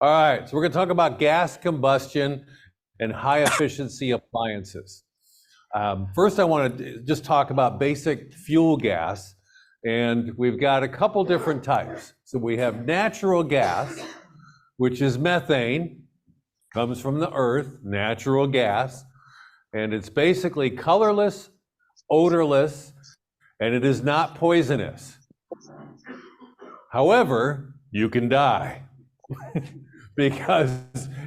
All right, so we're going to talk about gas combustion and high efficiency appliances. First, I want to just talk about basic fuel gas, and we've got a couple different types. So we have natural gas, which is methane, comes from the earth, natural gas, and it's basically colorless, odorless, and it is not poisonous. However, you can die because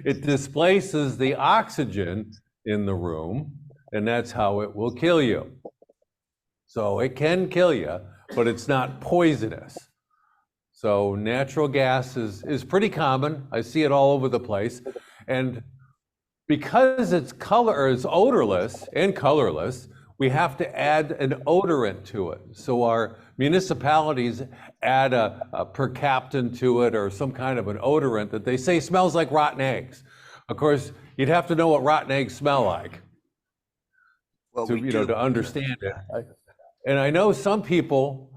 it displaces the oxygen in the room, and that's how it will kill you. So it can kill you, but it's not poisonous. So natural gas is pretty common. I see it all over the place. And because it's odorless and colorless, we have to add an odorant to it. So our municipalities add a percaptant to it or some kind of an odorant that they say smells like rotten eggs. Of course, you'd have to know what rotten eggs smell like to understand it. And I know some people,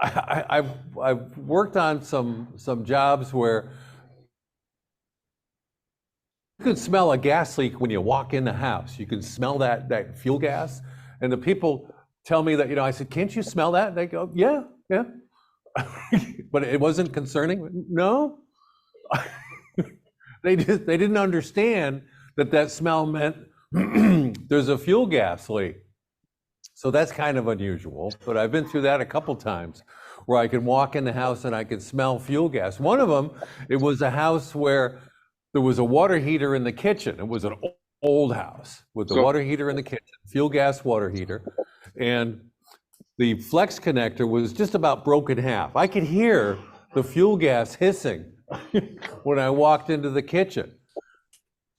I've worked on some jobs where you can smell a gas leak when you walk in the house. You can smell that fuel gas. And the people tell me that, I said, can't you smell that? They go, yeah. But it wasn't concerning. No. They didn't understand that smell meant there's a fuel gas leak. So that's kind of unusual, but I've been through that a couple times where I can walk in the house and I can smell fuel gas. One of them, it was a house where there was a water heater in the kitchen. It was an old house with the water heater in the kitchen, fuel gas water heater, and the flex connector was just about broken in half. I could hear the fuel gas hissing when I walked into the kitchen.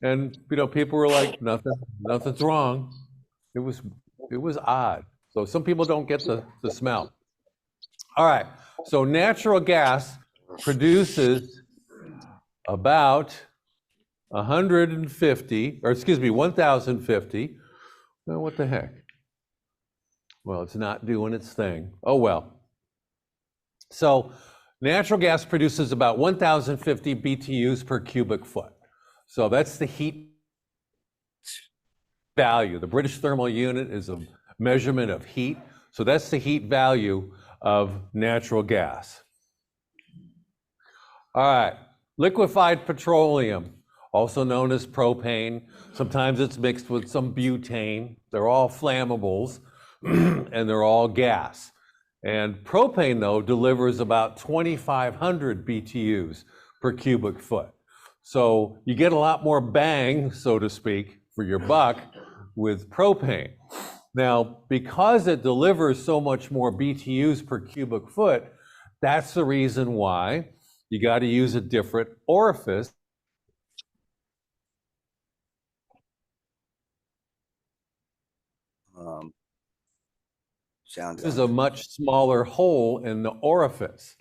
And people were like, nothing's wrong. It was odd. So some people don't get the smell. All right, so natural gas produces about 1,050. Well, what the heck? Well, it's not doing its thing. Oh, well. So natural gas produces about 1,050 BTUs per cubic foot. So that's the heat value. The British thermal unit is a measurement of heat. So that's the heat value of natural gas. All right, liquefied petroleum, also known as propane. Sometimes it's mixed with some butane. They're all flammables and they're all gas. And propane, though, delivers about 2,500 BTUs per cubic foot. So you get a lot more bang, so to speak, for your buck with propane. Now, because it delivers so much more BTUs per cubic foot, that's the reason why you got to use a different orifice. This is a much smaller hole in the orifice.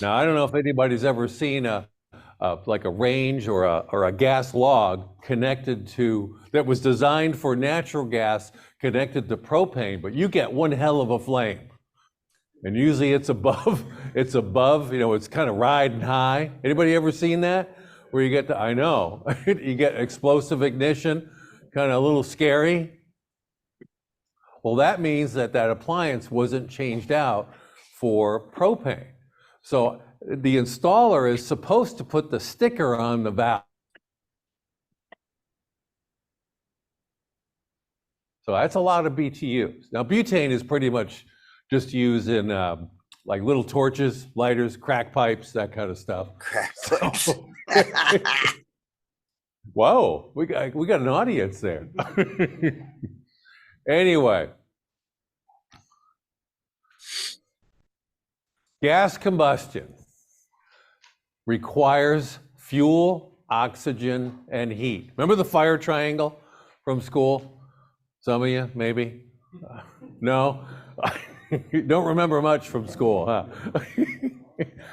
Now, I don't know if anybody's ever seen like a range or a gas log connected to, that was designed for natural gas connected to propane, but you get one hell of a flame. And usually it's above, it's kind of riding high. Anybody ever seen that? Where you get I know, you get explosive ignition, kind of a little scary. Well, that means that appliance wasn't changed out for propane. So the installer is supposed to put the sticker on the valve. So that's a lot of BTUs. Now, butane is pretty much just used in like little torches, lighters, crack pipes, that kind of stuff. Crack pipes. Whoa, we got an audience there. Anyway, gas combustion requires fuel, oxygen, and heat. Remember the fire triangle from school? Some of you, maybe? No? You don't remember much from school, huh?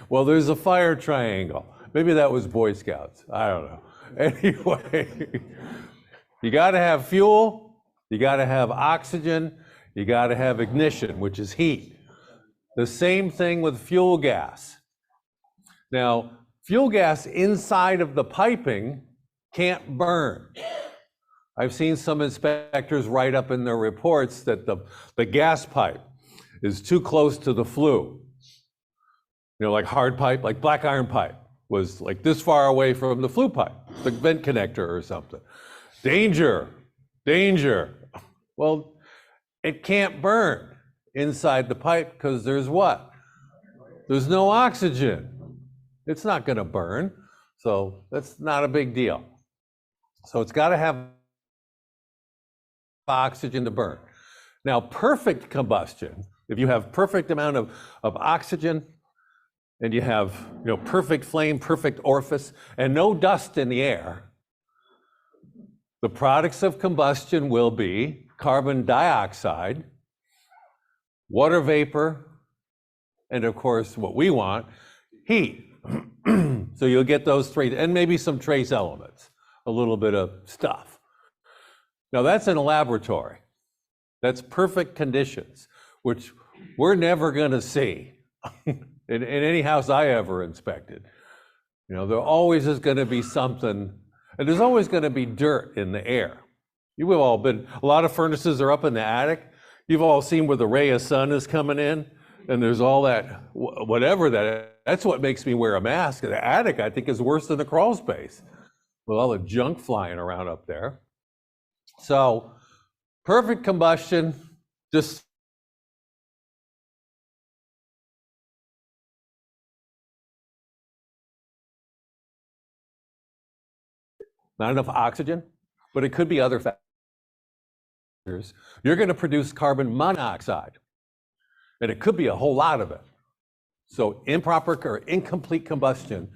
Well, there's a fire triangle. Maybe that was Boy Scouts. I don't know. Anyway, you got to have fuel, you got to have oxygen, you got to have ignition, which is heat. The same thing with fuel gas. Now, Fuel gas inside of the piping can't burn. I've seen some inspectors write up in their reports that the gas pipe is too close to the flue. You know, like hard pipe, like black iron pipe was like this far away from the flue pipe, the vent connector or something. Danger, danger. Well, it can't burn inside the pipe because there's what? There's no oxygen. It's not going to burn, so that's not a big deal. So it's got to have oxygen to burn. Now, perfect combustion, if you have perfect amount of oxygen and you have, you know, perfect flame, perfect orifice, and no dust in the air, the products of combustion will be carbon dioxide, water vapor, and of course, what we want, heat. So you'll get those three, and maybe some trace elements, a little bit of stuff. Now that's in a laboratory. That's perfect conditions, which we're never gonna see in any house I ever inspected. You know, there always is gonna be something, and there's always gonna be dirt in the air. You've all been, a lot of furnaces are up in the attic. You've all seen where the ray of sun is coming in, and there's all that, whatever that's what makes me wear a mask. The attic, I think, is worse than the crawl space with all the junk flying around up there. So, perfect combustion, just not enough oxygen, but it could be other factors. You're going to produce carbon monoxide, and it could be a whole lot of it. So improper or incomplete combustion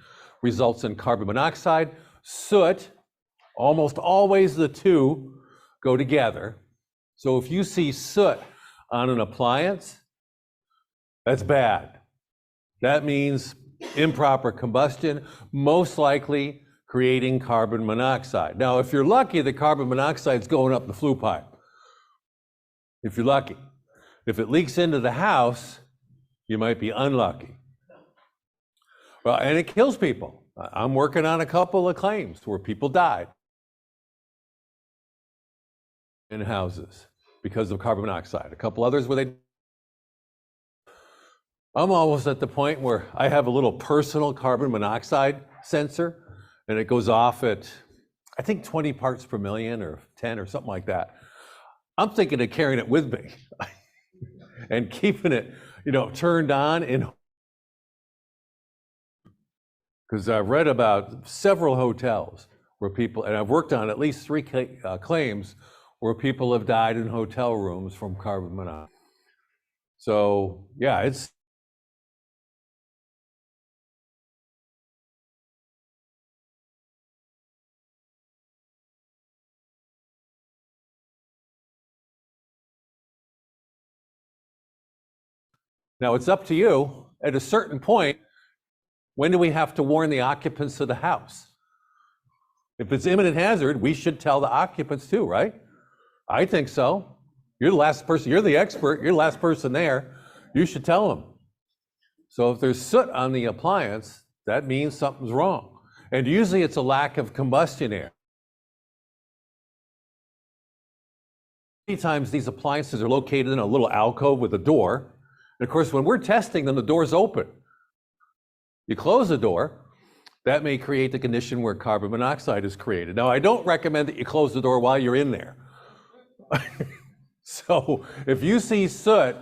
results in carbon monoxide, soot. Almost always the two go together. So if you see soot on an appliance, that's bad. That means improper combustion, most likely creating carbon monoxide. Now, if you're lucky, the carbon monoxide is going up the flue pipe. If you're lucky. If it leaks into the house, you might be unlucky. Well, and it kills people. I'm working on a couple of claims where people died in houses because of carbon monoxide. A couple others where they... I'm almost at the point where I have a little personal carbon monoxide sensor, and it goes off at, I think, 20 parts per million or 10 or something like that. I'm thinking of carrying it with me and keeping it, you know, turned on in, because I've read about several hotels where people, and I've worked on at least 3 claims where people have died in hotel rooms from carbon monoxide. So yeah, it's now it's up to you. At a certain point, when do we have to warn the occupants of the house? If it's imminent hazard, we should tell the occupants too, right? I think so. You're the last person, you're the expert, you're the last person there. You should tell them. So if there's soot on the appliance, that means something's wrong. And usually it's a lack of combustion air. Many times these appliances are located in a little alcove with a door. And of course, when we're testing them, the door's open. You close the door, that may create the condition where carbon monoxide is created. Now, I don't recommend that you close the door while you're in there. So if you see soot,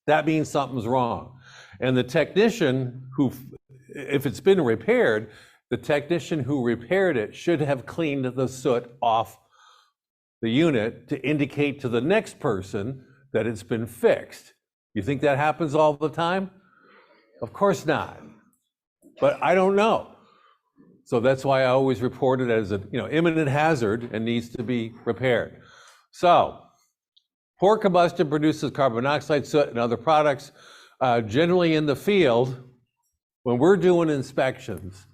that means something's wrong. And the technician who, if it's been repaired, the technician who repaired it should have cleaned the soot off the unit to indicate to the next person that it's been fixed. You think that happens all the time? Of course not. But I don't know. So that's why I always report it as a, you know, imminent hazard and needs to be repaired. So poor combustion produces carbon monoxide, soot, and other products. Generally in the field, when we're doing inspections,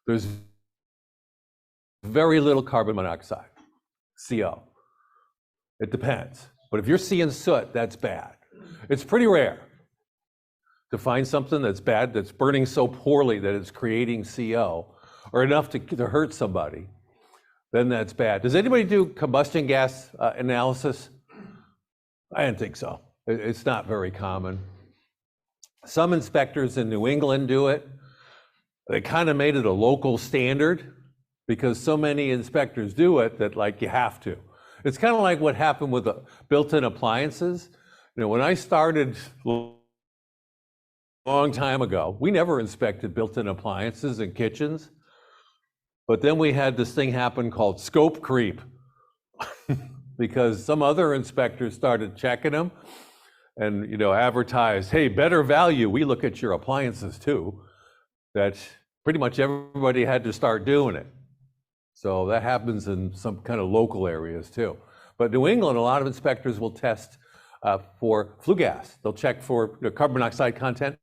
there's very little carbon monoxide, CO. It depends. But if you're seeing soot, that's bad. It's pretty rare. to find something that's bad, that's burning so poorly that it's creating CO, or enough to hurt somebody, then that's bad. Does anybody do combustion gas analysis? I didn't think so. It's not very common. Some inspectors in New England do it. They kind of made it a local standard because so many inspectors do it that like you have to. It's kind of like what happened with the built-in appliances. You know, when I started a long time ago, we never inspected built-in appliances in kitchens. But then we had this thing happen called scope creep because some other inspectors started checking them and, you know, advertised, hey, better value, we look at your appliances too. That pretty much everybody had to start doing it. So that happens in some kind of local areas too. But New England, a lot of inspectors will test for flue gas. They'll check for carbon monoxide content,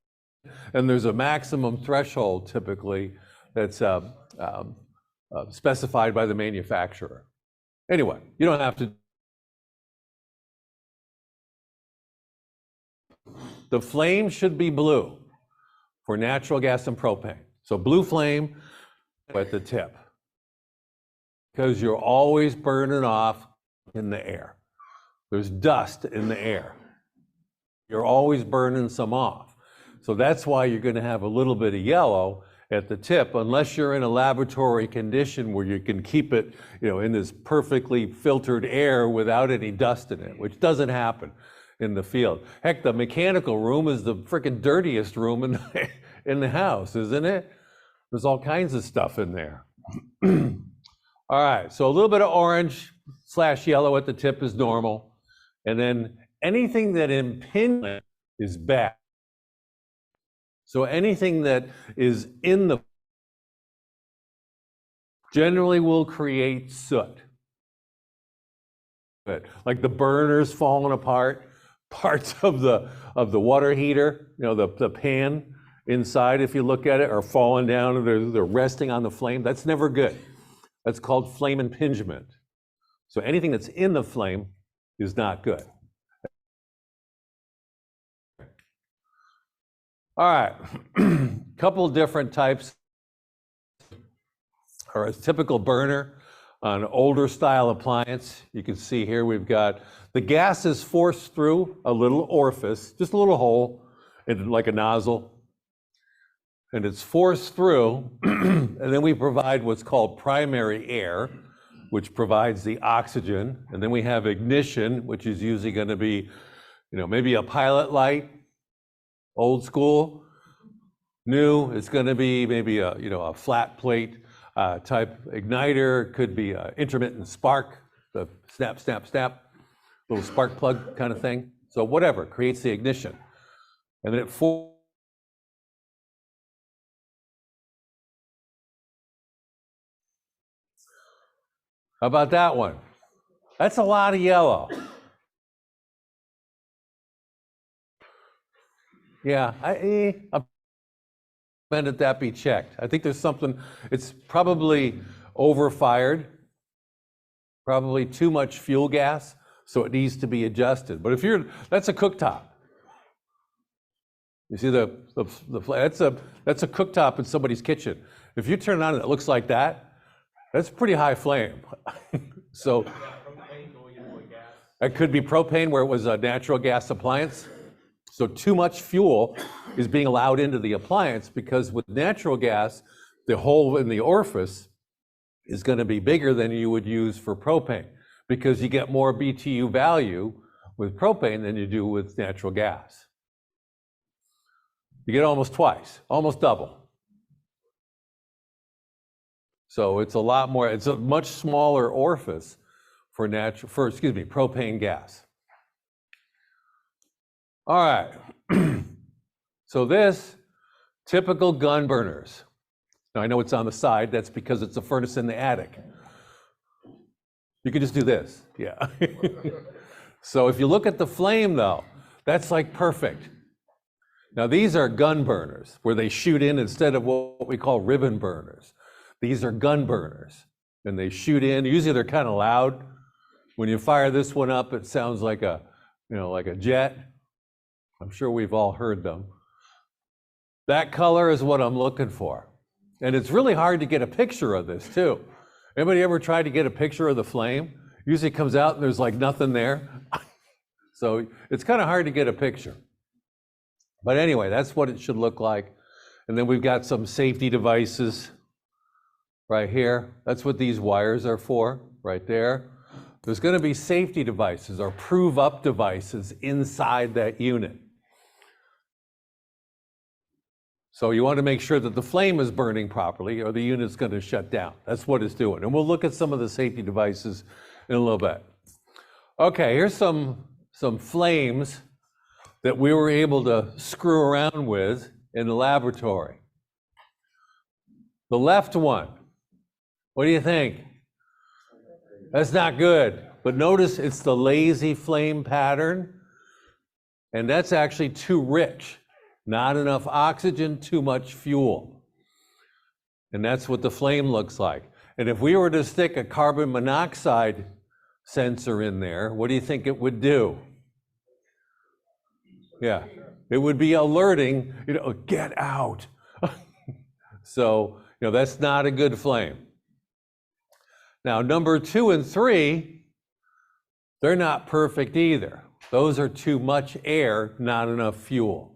and there's a maximum threshold typically that's specified by the manufacturer. Anyway, you don't have to. The flame should be blue for natural gas and propane. So blue flame at the tip, because you're always burning off in the air. There's dust in the air. You're always burning some off. So that's why you're going to have a little bit of yellow at the tip, unless you're in a laboratory condition where you can keep it, you know, in this perfectly filtered air without any dust in it, which doesn't happen in the field. Heck, the mechanical room is the freaking dirtiest room in the house, isn't it? There's all kinds of stuff in there. All right, so a little bit of orange / yellow at the tip is normal. And then anything that impinges is bad. So anything that is in the generally will create soot. Like the burners falling apart, parts of the water heater, you know, the pan inside, if you look at it, are falling down and they're resting on the flame. That's never good. That's called flame impingement. So anything that's in the flame is not good. All right, couple different types, or a typical burner on older style appliance. You can see here we've got the gas is forced through a little orifice, just a little hole, like a nozzle, and it's forced through, and then we provide what's called primary air, which provides the oxygen, and then we have ignition, which is usually going to be, you know, maybe a pilot light. Old school. New, it's going to be maybe a, you know, a flat plate type igniter. Could be an intermittent spark, the snap, snap, snap, little spark plug kind of thing. So whatever creates the ignition, and then how about that one? That's a lot of yellow. Yeah, I recommend that be checked. I think there's something, it's probably overfired, probably too much fuel gas, so it needs to be adjusted. But if that's a cooktop. You see that's a cooktop in somebody's kitchen. If you turn it on and it looks like that, that's pretty high flame. So that could be propane where it was a natural gas appliance. So too much fuel is being allowed into the appliance because with natural gas, the hole in the orifice is going to be bigger than you would use for propane because you get more BTU value with propane than you do with natural gas. You get almost twice, almost double. So it's a lot more, it's a much smaller orifice for propane gas. All right, so this, typical gun burners. Now I know it's on the side, that's because it's a furnace in the attic. You could just do this, yeah. So if you look at the flame though, that's like perfect. Now these are gun burners, where they shoot in instead of what we call ribbon burners. These are gun burners, and they shoot in, usually they're kind of loud. When you fire this one up, it sounds like a, you know, like a jet. I'm sure we've all heard them. That color is what I'm looking for. And it's really hard to get a picture of this too. Anybody ever tried to get a picture of the flame? Usually it comes out and there's like nothing there. So it's kind of hard to get a picture. But anyway, that's what it should look like. And then we've got some safety devices right here. That's what these wires are for, right there. There's going to be safety devices or prove-up devices inside that unit. So you want to make sure that the flame is burning properly or the unit's going to shut down. That's what it's doing. And we'll look at some of the safety devices in a little bit. Okay, here's some flames that we were able to screw around with in the laboratory. The left one, what do you think? That's not good, but notice it's the lazy flame pattern, and that's actually too rich. Not enough oxygen, too much fuel. And that's what the flame looks like. And if we were to stick a carbon monoxide sensor in there, what do you think it would do? Yeah, it would be alerting, get out. So, that's not a good flame. Now, number 2 and 3, they're not perfect either. Those are too much air, not enough fuel.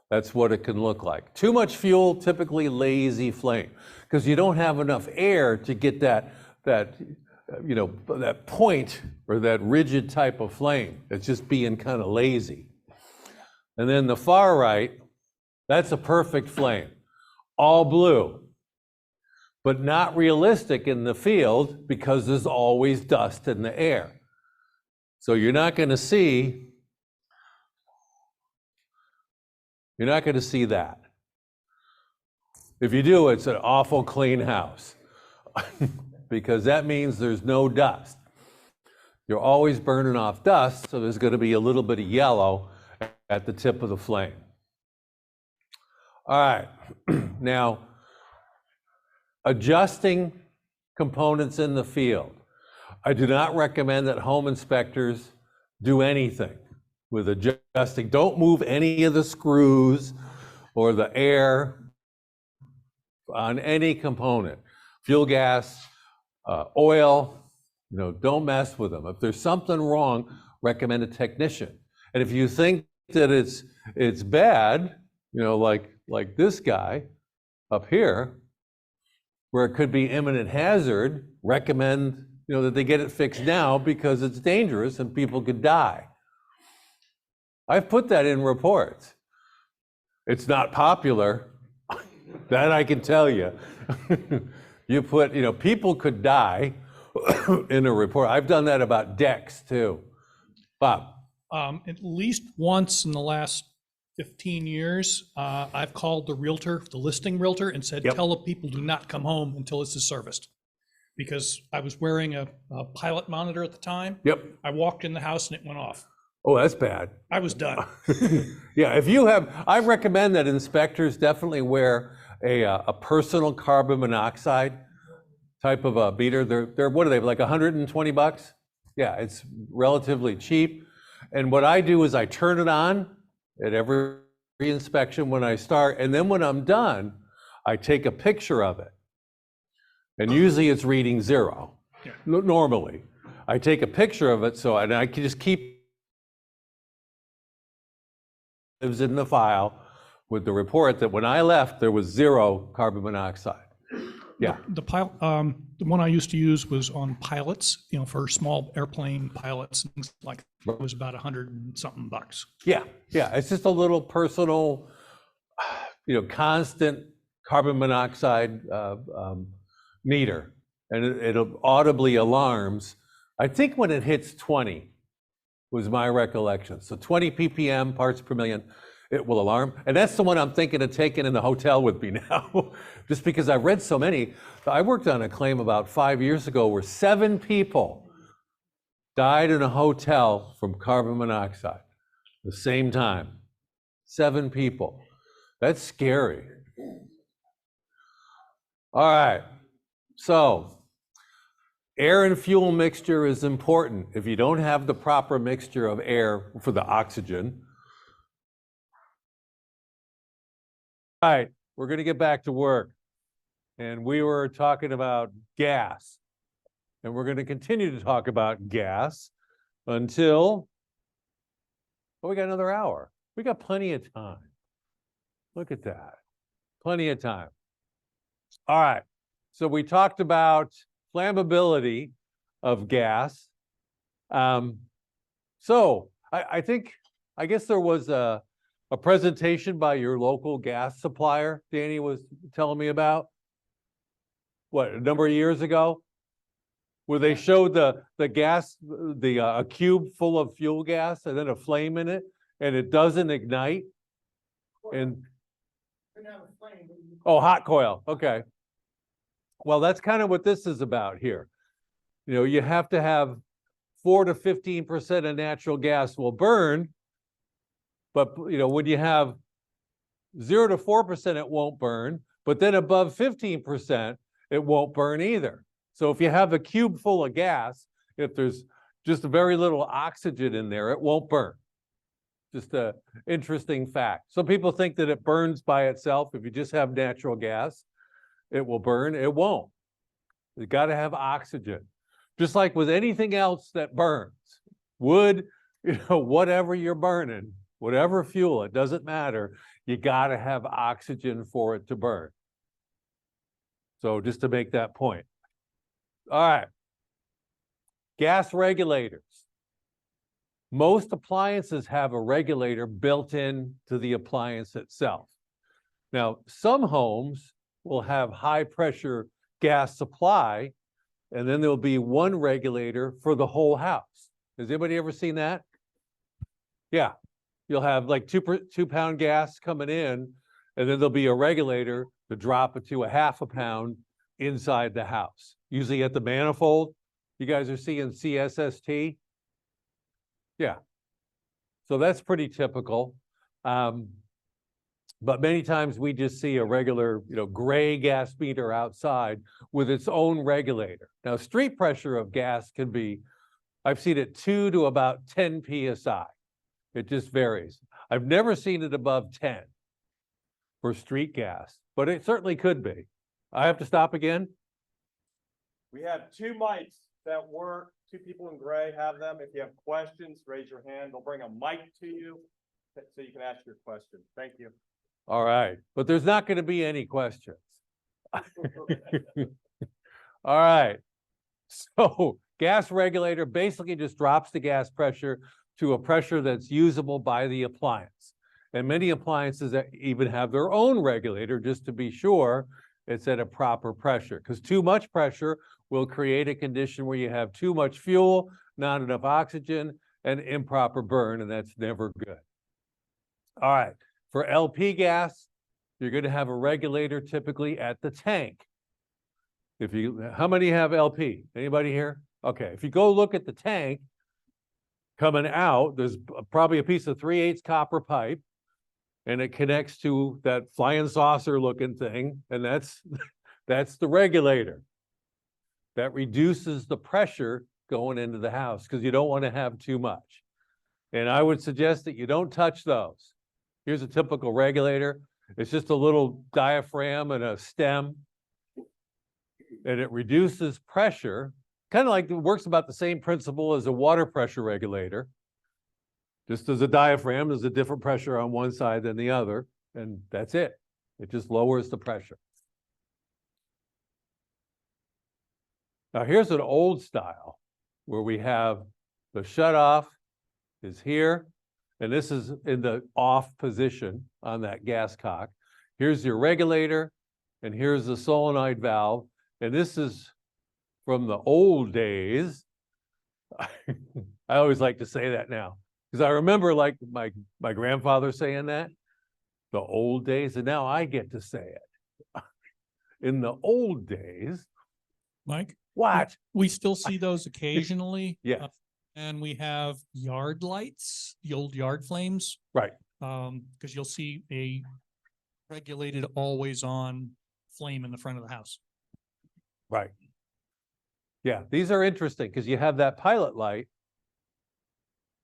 That's what it can look like. Too much fuel, typically lazy flame, because you don't have enough air to get that point or that rigid type of flame. It's just being kind of lazy. And then the far right, that's a perfect flame, all blue, but not realistic in the field because there's always dust in the air. So you're not going to see that. If you do, it's an awful clean house because that means there's no dust. You're always burning off dust, so there's going to be a little bit of yellow at the tip of the flame. All right, now adjusting components in the field. I do not recommend that home inspectors do anything with adjusting. Don't move any of the screws or the air on any component. Fuel gas, oil, don't mess with them. If there's something wrong, recommend a technician. And if you think that it's bad, like this guy up here, where it could be imminent hazard, recommend that they get it fixed now because it's dangerous and people could die. I've put that in reports. It's not popular, that I can tell you. You put, people could die in a report. I've done that about decks too. Bob? At least once in the last 15 years, I've called the realtor, the listing realtor, and said, Yep. Tell the people do not come home until this is serviced. Because I was wearing a pilot monitor at the time. Yep. I walked in the house and it went off. Oh, that's bad. I was done. Yeah, I recommend that inspectors definitely wear a personal carbon monoxide type of a beater. They're what are they, like $120? Yeah, it's relatively cheap. And what I do is I turn it on at every inspection when I start, and then when I'm done, I take a picture of it. And usually it's reading 0, Yeah. Normally. I take a picture of it, and I can just keep lives in the file with the report that when I left, there was 0 carbon monoxide. Yeah. The one I used to use was on pilots, for small airplane pilots and things like that. It was about $100 and something bucks. Yeah, it's just a little personal, constant carbon monoxide meter, and it audibly alarms. I think when it hits 20 was my recollection. So 20 ppm, parts per million, it will alarm. And that's the one I'm thinking of taking in the hotel with me now, just because I read so many. I worked on a claim about 5 years ago where 7 people died in a hotel from carbon monoxide at the same time. 7 people. That's scary. All right, so air and fuel mixture is important. If you don't have the proper mixture of air for the oxygen, All right, we're going to get back to work. And we were talking about gas. And we're going to continue to talk about gas until, well, we got another hour. We got plenty of time. Look at that. Plenty of time. All right. So we talked about flammability of gas. So I guess there was a presentation by your local gas supplier, Danny was telling me about, what, a number of years ago? Where they showed the gas, a cube full of fuel gas and then a flame in it, and it doesn't ignite. And oh, hot coil. Okay. Well, that's kind of what this is about here. You know, you have to have 4 to 15% of natural gas will burn, but you know, when you have 0 to 4%, it won't burn, but then above 15%, it won't burn either. So if you have a cube full of gas, if there's just very little oxygen in there, it won't burn. Just an interesting fact. Some people think that it burns by itself. If you just have natural gas, it will burn. It won't. You got to have oxygen. Just like with anything else that burns, wood, you know, whatever you're burning, whatever fuel, it doesn't matter. You got to have oxygen for it to burn. So just to make that point. All right. Gas regulators. Most appliances have a regulator built in to the appliance itself. Now, some homes will have high pressure gas supply, and then there'll be one regulator for the whole house. Has anybody ever seen that? Yeah. You'll have like 2-pound gas coming in, and then there'll be a regulator to drop it to a half a pound inside the house, usually at the manifold. You guys are seeing CSST? Yeah. So that's pretty typical. But many times we just see a regular, you know, gray gas meter outside with its own regulator. Now, street pressure of gas can be, I've seen it 2 to about 10 PSI. It just varies. I've never seen it above 10 for street gas, but it certainly could be. I have to stop again? We have 2 mics that work. 2 people in gray have them. If you have questions, raise your hand. They'll bring a mic to you so you can ask your question. Thank you. All right, but there's not going to be any questions. All right, so gas regulator basically just drops the gas pressure to a pressure that's usable by the appliance. And many appliances even have their own regulator just to be sure it's at a proper pressure, because too much pressure will create a condition where you have too much fuel, not enough oxygen, and improper burn, and that's never good. All right, for LP gas, you're going to have a regulator typically at the tank. How many have LP? Anybody here? Okay, if you go look at the tank, coming out, there's probably a piece of 3/8 copper pipe, and it connects to that flying saucer looking thing, and that's the regulator. That reduces the pressure going into the house because you don't want to have too much. And I would suggest that you don't touch those. Here's a typical regulator. It's just a little diaphragm and a stem, and it reduces pressure. Kind of like it works about the same principle as a water pressure regulator. Just as a diaphragm, there's a different pressure on one side than the other, and that's it. It just lowers the pressure. Now here's an old style where we have the shutoff is here, and this is in the off position on that gas cock. Here's your regulator, and here's the solenoid valve, and this is from the old days. I always like to say that now, because I remember like my grandfather saying that, the old days, and now I get to say it. In the old days. Mike? What? We still see those occasionally. Yeah. And we have yard lights, the old yard flames. Right. Because you'll see a regulated always on flame in the front of the house. Right. Yeah, these are interesting because you have that pilot light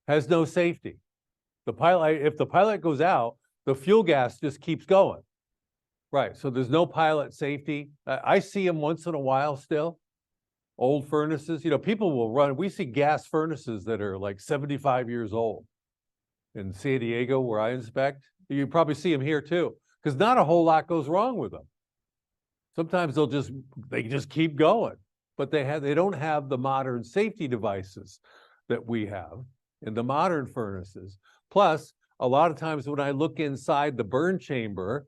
has no safety. The pilot, if the pilot goes out, the fuel gas just keeps going. Right, so there's no pilot safety. I see them once in a while still. Old furnaces, people will run, we see gas furnaces that are like 75 years old in San Diego where I inspect. You probably see them here too, because not a whole lot goes wrong with them. Sometimes they just keep going, but they don't have the modern safety devices that we have in the modern furnaces. Plus, a lot of times when I look inside the burn chamber,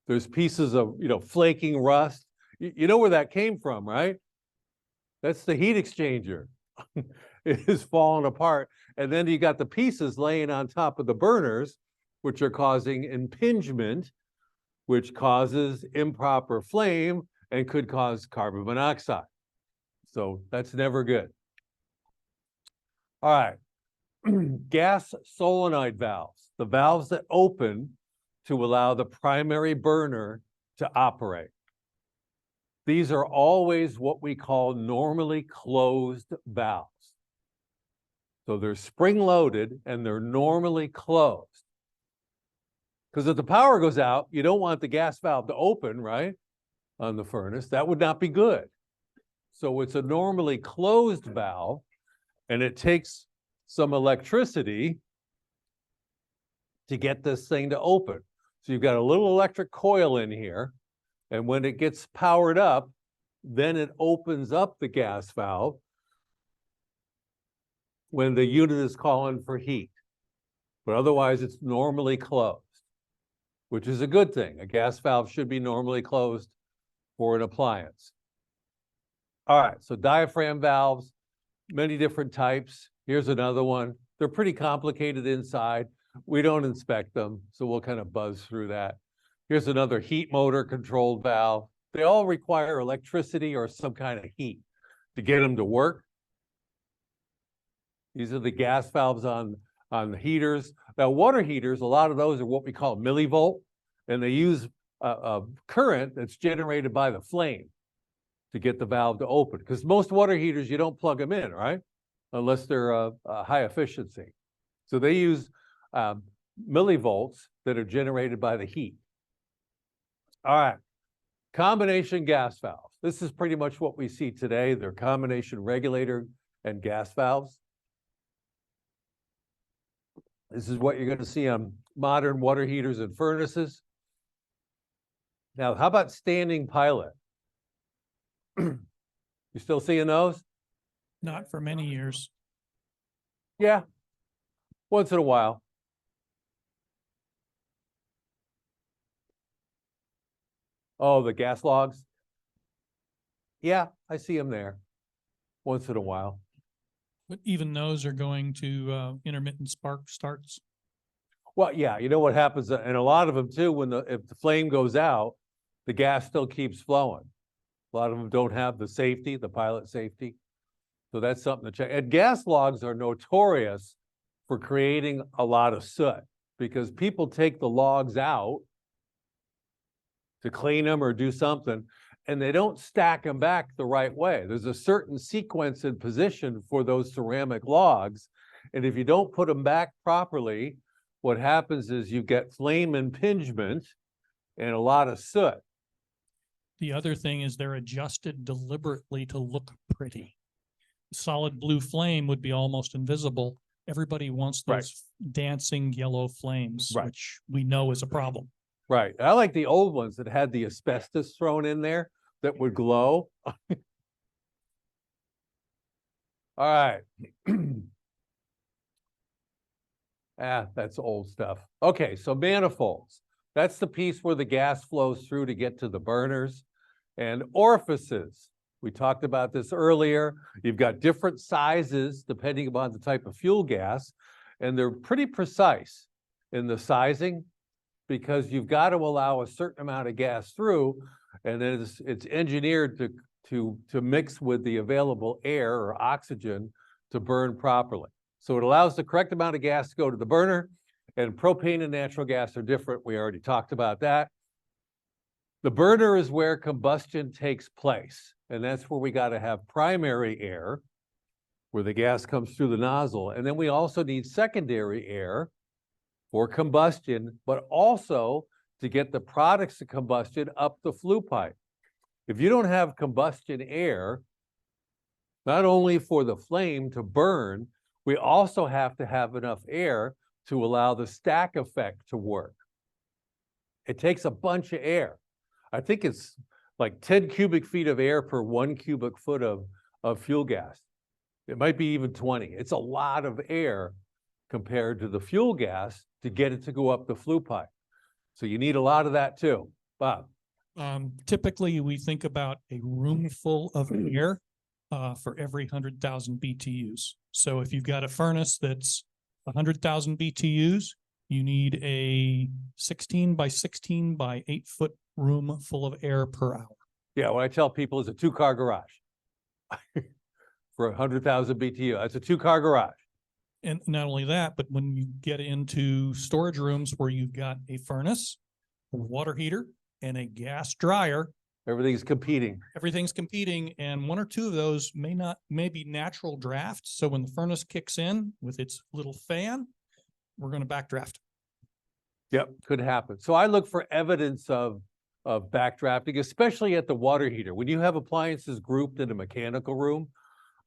there's pieces of, flaking rust. You know where that came from, right? That's the heat exchanger. It is falling apart. And then you got the pieces laying on top of the burners, which are causing impingement, which causes improper flame and could cause carbon monoxide. So that's never good. All right. Gas solenoid valves, the valves that open to allow the primary burner to operate. These are always what we call normally closed valves. So they're spring-loaded and they're normally closed. Because if the power goes out, you don't want the gas valve to open, right, on the furnace. That would not be good. So it's a normally closed valve, and it takes some electricity to get this thing to open. So you've got a little electric coil in here, and when it gets powered up, then it opens up the gas valve when the unit is calling for heat. But otherwise, it's normally closed, which is a good thing. A gas valve should be normally closed for an appliance. All right, so diaphragm valves, many different types. Here's another one. They're pretty complicated inside. We don't inspect them, so we'll kind of buzz through that. Here's another heat motor controlled valve. They all require electricity or some kind of heat to get them to work. These are the gas valves on the heaters. Now, water heaters, a lot of those are what we call millivolt, and they use a current that's generated by the flame to get the valve to open. Because most water heaters, you don't plug them in, right? Unless they're high efficiency. So they use millivolts that are generated by the heat. All right, combination gas valves. This is pretty much what we see today. They're combination regulator and gas valves. This is what you're going to see on modern water heaters and furnaces. Now, how about standing pilot? You still seeing those? Not for many years. Yeah, once in a while. Oh, the gas logs? Yeah, I see them there once in a while. But even those are going to intermittent spark starts. Well, yeah, you know what happens, and a lot of them too, if the flame goes out, the gas still keeps flowing. A lot of them don't have the safety, the pilot safety. So that's something to check. And gas logs are notorious for creating a lot of soot because people take the logs out to clean them or do something, and they don't stack them back the right way. There's a certain sequence and position for those ceramic logs, and if you don't put them back properly, what happens is you get flame impingement and a lot of soot. The other thing is they're adjusted deliberately to look pretty. Solid blue flame would be almost invisible. Everybody wants those dancing yellow flames, which we know is a problem. Right. I like the old ones that had the asbestos thrown in there that would glow. All right. That's old stuff. Okay, so manifolds. That's the piece where the gas flows through to get to the burners. And orifices. We talked about this earlier. You've got different sizes depending upon the type of fuel gas, and they're pretty precise in the sizing because you've got to allow a certain amount of gas through, and then it's engineered to mix with the available air or oxygen to burn properly. So it allows the correct amount of gas to go to the burner, and propane and natural gas are different. We already talked about that. The burner is where combustion takes place, and that's where we got to have primary air, where the gas comes through the nozzle, and then we also need secondary air for combustion, but also to get the products of combustion up the flue pipe. If you don't have combustion air, not only for the flame to burn, we also have to have enough air to allow the stack effect to work. It takes a bunch of air. I think it's like 10 cubic feet of air per 1 cubic foot of fuel gas. It might be even 20. It's a lot of air compared to the fuel gas to get it to go up the flue pipe. So you need a lot of that too. Bob? Typically, we think about a room full of air for every 100,000 BTUs. So if you've got a furnace that's 100,000 BTUs, you need a 16 by 16 by 8 foot room full of air per hour. Yeah, what I tell people is a 2-car garage for 100,000 BTU. That's a 2-car garage. And not only that, but when you get into storage rooms where you've got a furnace, a water heater, and a gas dryer, Everything's competing. everything's competing, and 1 or 2 of those may be natural draft. So when the furnace kicks in with its little fan, we're going to backdraft. Yep, could happen. So I look for evidence of backdrafting, especially at the water heater. When you have appliances grouped in a mechanical room,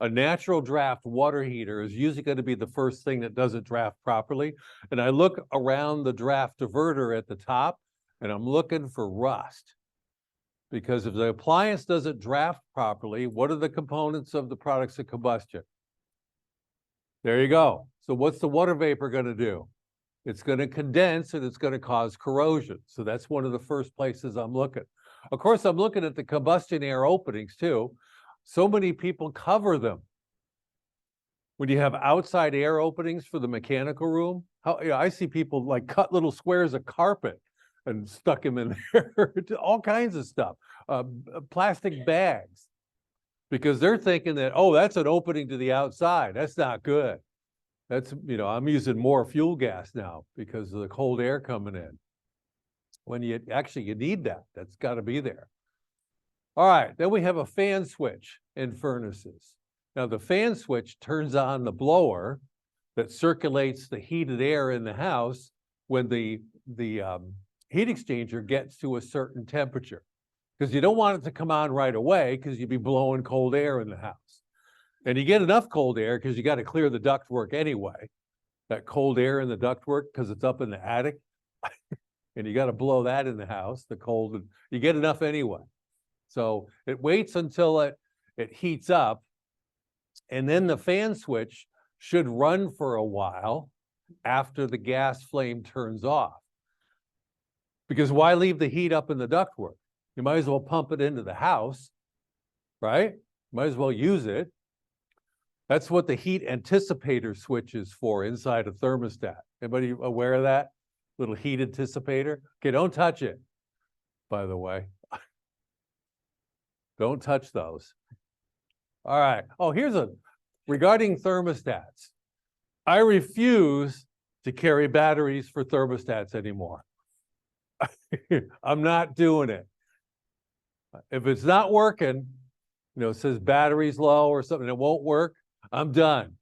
a natural draft water heater is usually going to be the first thing that doesn't draft properly. And I look around the draft diverter at the top, and I'm looking for rust. Because if the appliance doesn't draft properly, what are the components of the products of combustion? There you go. So what's the water vapor going to do? It's going to condense and it's going to cause corrosion. So that's one of the first places I'm looking. Of course, I'm looking at the combustion air openings too. So many people cover them. When you have outside air openings for the mechanical room, I see people like cut little squares of carpet and stuck them in there, all kinds of stuff, plastic bags, because they're thinking that, oh, that's an opening to the outside. That's not good. That's, I'm using more fuel gas now because of the cold air coming in. When you need that. That's got to be there. All right, then we have a fan switch in furnaces. Now the fan switch turns on the blower that circulates the heated air in the house when the heat exchanger gets to a certain temperature, because you don't want it to come on right away because you'd be blowing cold air in the house. And you get enough cold air because you got to clear the ductwork anyway. That cold air in the ductwork because it's up in the attic. And you got to blow that in the house, the cold, you get enough anyway. So it waits until it heats up, and then the fan switch should run for a while after the gas flame turns off. Because why leave the heat up in the ductwork? You might as well pump it into the house, right? Might as well use it. That's what the heat anticipator switch is for inside a thermostat. Anybody aware of that? Little heat anticipator? Okay, don't touch it, by the way. Don't touch those. All right. Oh, regarding thermostats. I refuse to carry batteries for thermostats anymore. I'm not doing it. If it's not working, it says battery's low or something, it won't work, I'm done.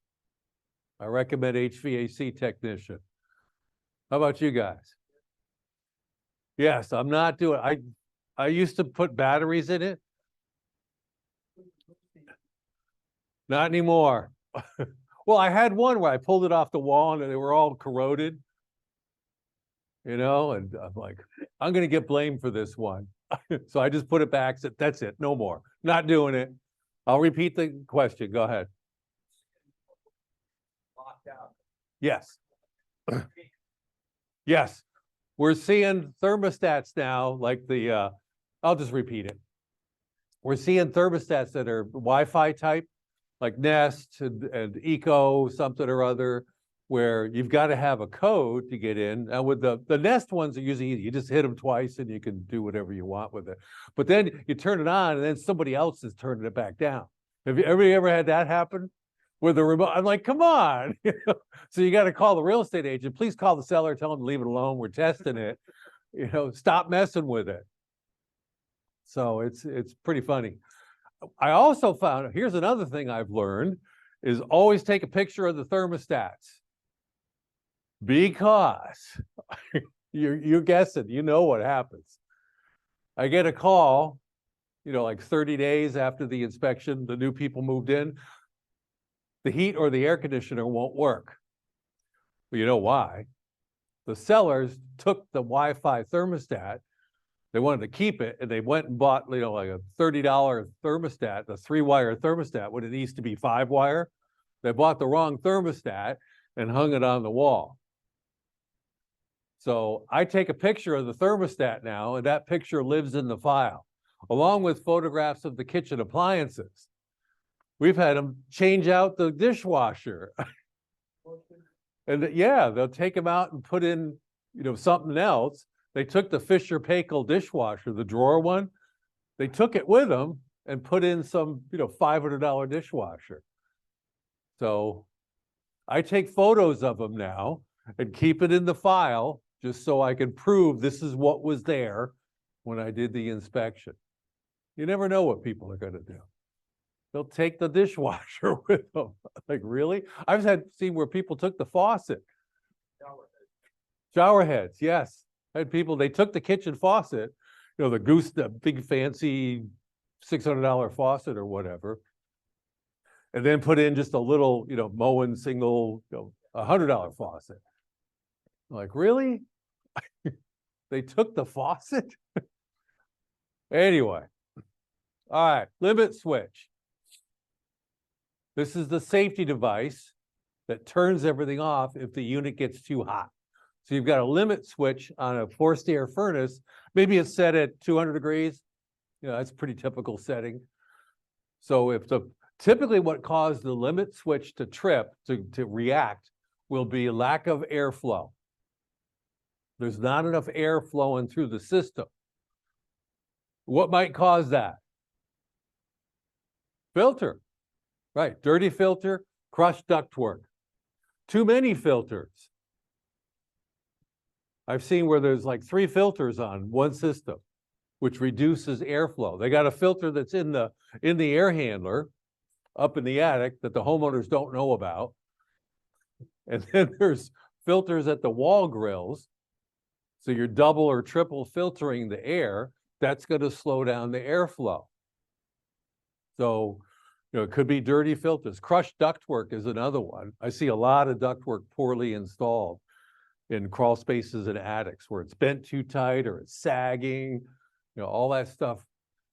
I recommend HVAC technician. How about you guys? Yes, I'm not doing it. I used to put batteries in it. Not anymore. Well, I had one where I pulled it off the wall and they were all corroded. And I'm like, I'm going to get blamed for this one. So I just put it back, said, that's it, no more. Not doing it. I'll repeat the question. Go ahead. Yes. Yes. We're seeing thermostats now, like I'll just repeat it. We're seeing thermostats that are Wi-Fi type, like Nest and Eco something or other, where you've got to have a code to get in. And with the Nest ones are usually easy. You just hit them twice and you can do whatever you want with it. But then you turn it on and then somebody else is turning it back down. Have you ever had that happen? With the remote, I'm like, come on. So you got to call the real estate agent. Please call the seller, tell them to leave it alone. We're testing it. Stop messing with it. So it's pretty funny. I also found, here's another thing I've learned, is always take a picture of the thermostats. Because You're guessing, you know what happens. I get a call, like 30 days after the inspection, the new people moved in, the heat or the air conditioner won't work. Well, you know why? The sellers took the Wi-Fi thermostat, they wanted to keep it, and they went and bought, like a $30 thermostat, the 3-wire thermostat, when it needs to be 5-wire. They bought the wrong thermostat and hung it on the wall. So I take a picture of the thermostat now, and that picture lives in the file, along with photographs of the kitchen appliances. We've had them change out the dishwasher. And yeah, they'll take them out and put in, something else. They took the Fisher Paykel dishwasher, the drawer one. They took it with them and put in some, $500 dishwasher. So I take photos of them now and keep it in the file just so I can prove this is what was there when I did the inspection. You never know what people are going to do. They'll take the dishwasher with them. Like, really? I've seen where people took the faucet. Shower heads, yes. I had people, they took the kitchen faucet, the big fancy $600 faucet or whatever, and then put in just a little, Moen single, $100 faucet. Like, really? They took the faucet? Anyway. All right, limit switch. This is the safety device that turns everything off if the unit gets too hot. So you've got a limit switch on a forced air furnace. Maybe it's set at 200 degrees. That's a pretty typical setting. So typically what caused the limit switch to trip, to react, will be lack of airflow. There's not enough air flowing through the system. What might cause that? Filter. Right, dirty filter, crushed ductwork. Too many filters. I've seen where there's like 3 filters on one system, which reduces airflow. They got a filter that's in the air handler up in the attic that the homeowners don't know about. And then there's filters at the wall grills. So you're double or triple filtering the air. That's going to slow down the airflow. So it could be dirty filters. Crushed ductwork is another one. I see a lot of ductwork poorly installed in crawl spaces and attics where it's bent too tight or it's sagging. All that stuff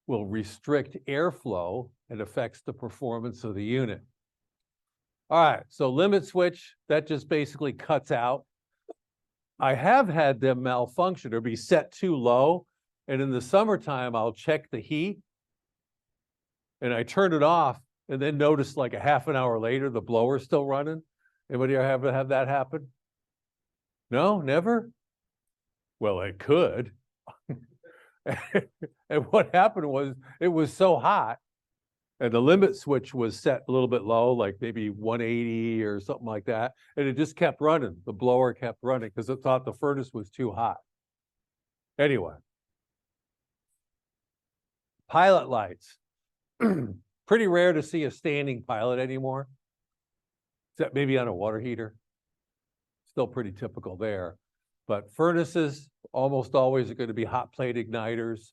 will restrict airflow and affects the performance of the unit. All right, so limit switch, that just basically cuts out. I have had them malfunction or be set too low, and in the summertime, I'll check the heat, and I turn it off, and then notice like a half an hour later, the blower's still running. Anybody ever have that happen? No, never? Well, it could. And what happened was it was so hot, and the limit switch was set a little bit low, like maybe 180 or something like that, and it just kept running. The blower kept running because it thought the furnace was too hot. Anyway. Pilot lights. Pretty rare to see a standing pilot anymore, except maybe on a water heater. Still pretty typical there. But furnaces almost always are going to be hot plate igniters,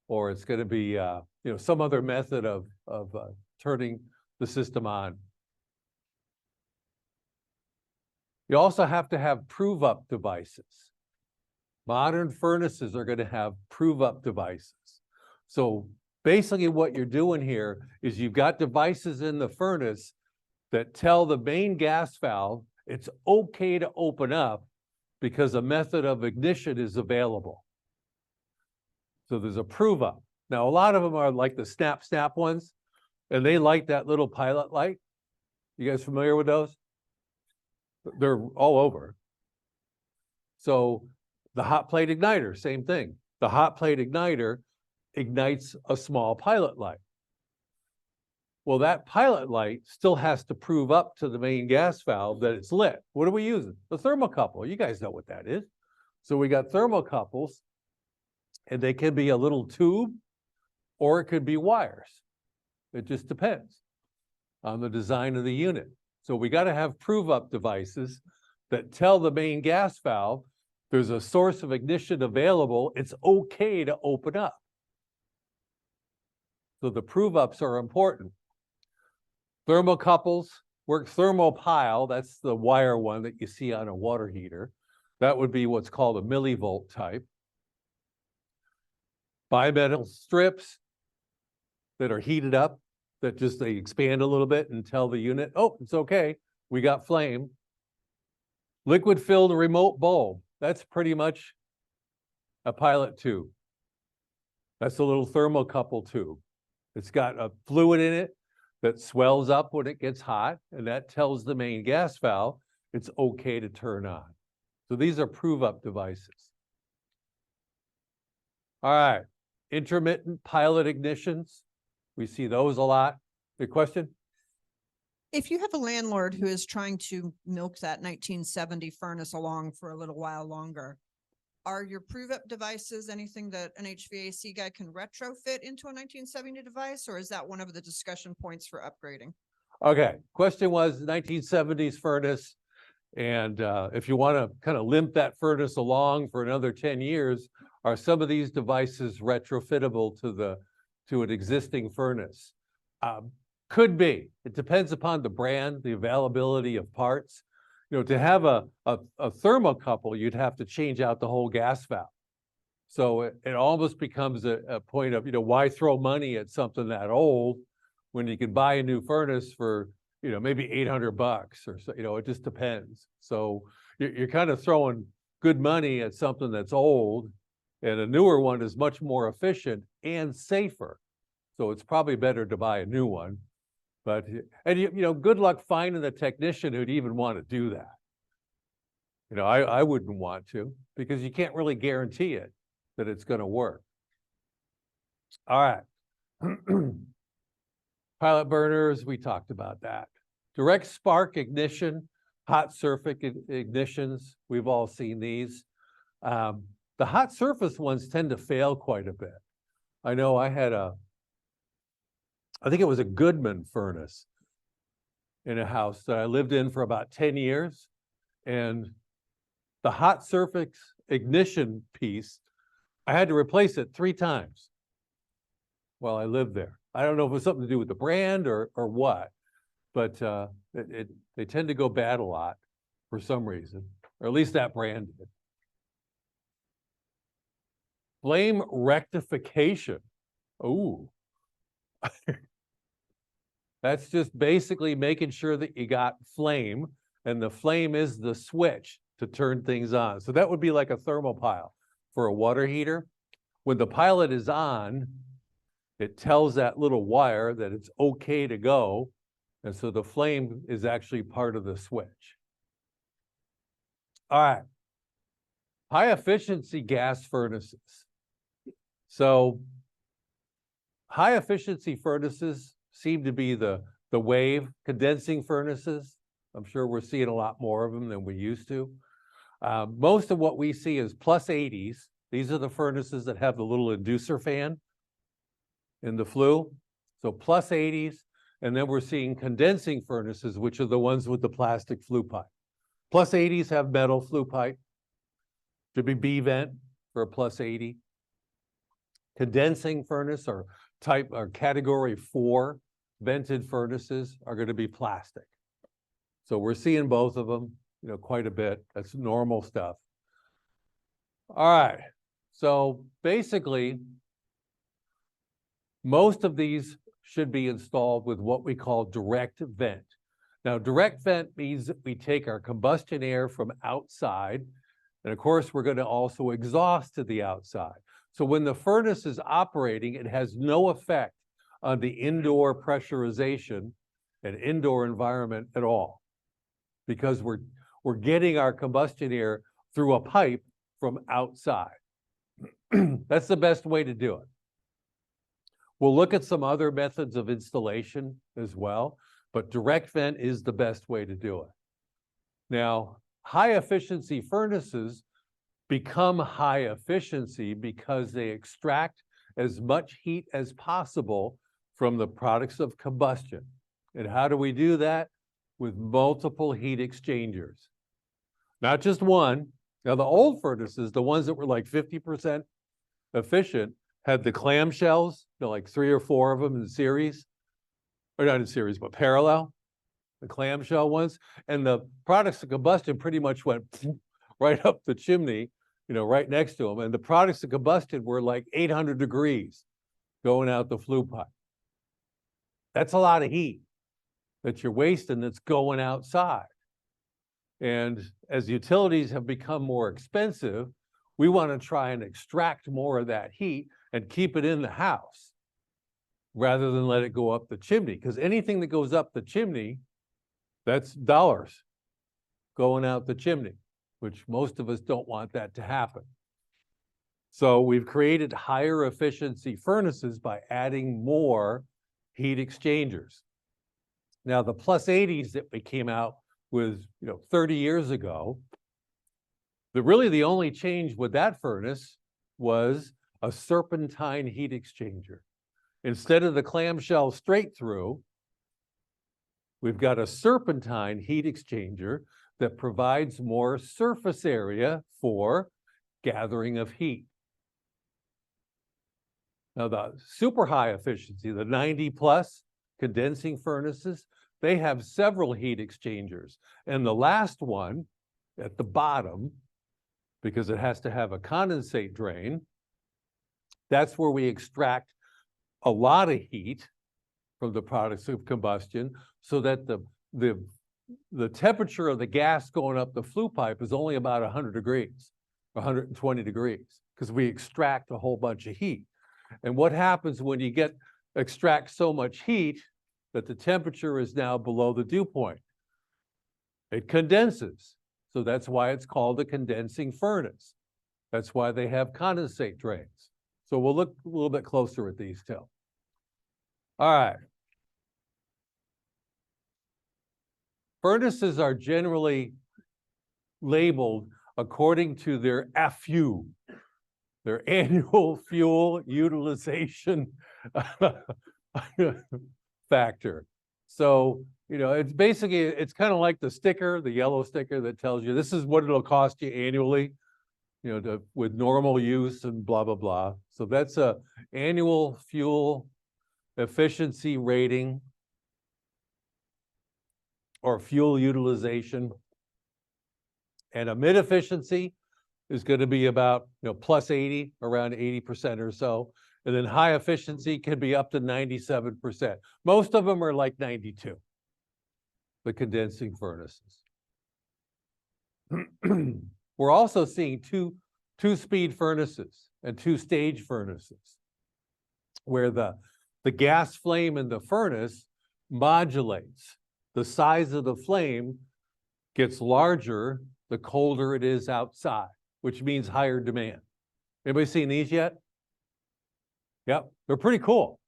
or it's going to be some other method of turning the system on. You also have to have prove-up devices. Modern furnaces are going to have prove-up devices. So basically what you're doing here is you've got devices in the furnace that tell the main gas valve it's okay to open up because a method of ignition is available. So there's a prove up. Now, a lot of them are like the snap ones, and they light that little pilot light. You guys familiar with those? They're all over. So the hot plate igniter, same thing. The hot plate igniter ignites a small pilot light. Well, that pilot light still has to prove up to the main gas valve that it's lit. What are we using? The thermocouple. You guys know what that is. So we got thermocouples, and they can be a little tube, or it could be wires. It just depends on the design of the unit. So we got to have prove-up devices that tell the main gas valve there's a source of ignition available, it's okay to open up. So the prove-ups are important. Thermocouples work thermopile, that's the wire one that you see on a water heater. That would be what's called a millivolt type. Bimetal strips that are heated up, that just they expand a little bit and tell the unit, oh, it's okay, we got flame. Liquid-filled remote bulb, that's pretty much a pilot tube. That's a little thermocouple tube. It's got a fluid in it that swells up when it gets hot, and that tells the main gas valve it's okay to turn on. So these are prove-up devices. All right, intermittent pilot ignitions. We see those a lot. Good question? If you have a landlord who is trying to milk that 1970 furnace along for a little while longer, are your prove-up devices anything that an HVAC guy can retrofit into a 1970 device, or is that one of the discussion points for upgrading? Okay, question was 1970s furnace. And if you want to kind of limp that furnace along for another 10 years, are some of these devices retrofittable to an existing furnace? Could be. It depends upon the brand, the availability of parts. You know, to have a thermocouple, you'd have to change out the whole gas valve. So it almost becomes a point of, you know, why throw money at something that old when you can buy a new furnace for, you know, maybe $800 or so, you know, it just depends. So you're kind of throwing good money at something that's old, and a newer one is much more efficient and safer. So it's probably better to buy a new one. But, and you know, good luck finding the technician who'd even want to do that. You know, I wouldn't want to, because you can't really guarantee it that it's going to work. All right. Pilot burners, we talked about that. Direct spark ignition, hot surface ignitions, we've all seen these. The hot surface ones tend to fail quite a bit. I know I had I think it was a Goodman furnace in a house that I lived in for about 10 years. And the hot surface ignition piece, I had to replace it 3 times while I lived there. I don't know if it was something to do with the brand or what, but they tend to go bad a lot for some reason, or at least that brand did. Flame rectification. Oh, that's just basically making sure that you got flame, and the flame is the switch to turn things on. So that would be like a thermopile for a water heater. When the pilot is on, it tells that little wire that it's okay to go. And so the flame is actually part of the switch. All right. High efficiency gas furnaces. So high efficiency furnaces seem to be the wave. Condensing furnaces, I'm sure we're seeing a lot more of them than we used to. Most of what we see is plus 80s. These are the furnaces that have the little inducer fan in the flue. So plus 80s. And then we're seeing condensing furnaces, which are the ones with the plastic flue pipe. Plus 80s have metal flue pipe. Should be B vent for a plus 80. Condensing furnace or category 4 vented furnaces are going to be plastic. So we're seeing both of them, you know, quite a bit. That's normal stuff. All right. So basically, most of these should be installed with what we call direct vent. Now, direct vent means that we take our combustion air from outside, and of course, we're going to also exhaust to the outside. So when the furnace is operating, it has no effect on the indoor pressurization and indoor environment at all, because we're getting our combustion air through a pipe from outside. That's the best way to do it. We'll look at some other methods of installation as well, but direct vent is the best way to do it. Now, high efficiency furnaces become high efficiency because they extract as much heat as possible from the products of combustion. And how do we do that? With multiple heat exchangers. Not just one, Now, the old furnaces, the ones that were like 50% efficient, had the clamshells, like 3 or 4 of them in series, or not in series, but parallel, the clamshell ones, and the products of combustion pretty much went right up the chimney, right next to them. And the products of combustion were like 800 degrees going out the flue pipe. That's a lot of heat that you're wasting that's going outside. And as utilities have become more expensive, we want to try and extract more of that heat and keep it in the house rather than let it go up the chimney. Because anything that goes up the chimney, that's dollars going out the chimney, which most of us don't want that to happen. So we've created higher efficiency furnaces by adding more heat exchangers. Now, the plus 80s that we came out with 30 years ago, the only change with that furnace was a serpentine heat exchanger. Instead of the clamshell straight through, we've got a serpentine heat exchanger that provides more surface area for gathering of heat. Now, the super high efficiency, the 90 plus condensing furnaces, they have several heat exchangers. And the last one at the bottom, because it has to have a condensate drain, that's where we extract a lot of heat from the products of combustion so that the temperature of the gas going up the flue pipe is only about 100 degrees, 120 degrees, because we extract a whole bunch of heat. And what happens when you extract so much heat that the temperature is now below the dew point? It condenses. So that's why it's called a condensing furnace. That's why they have condensate drains. So we'll look a little bit closer at these two. All right. Furnaces are generally labeled according to their FU, their annual fuel utilization factor. So, it's basically, it's kind of like the sticker, the yellow sticker that tells you this is what it'll cost you annually, with normal use and blah, blah, blah. So that's a annual fuel efficiency rating or fuel utilization. And a mid efficiency is going to be about plus 80, around 80% or so. And then high efficiency can be up to 97%. Most of them are like 92, the condensing furnaces. We're also seeing two-speed furnaces and two-stage furnaces, where the gas flame in the furnace modulates. The size of the flame gets larger the colder it is outside, which means higher demand. Anybody seen these yet? Yep, they're pretty cool,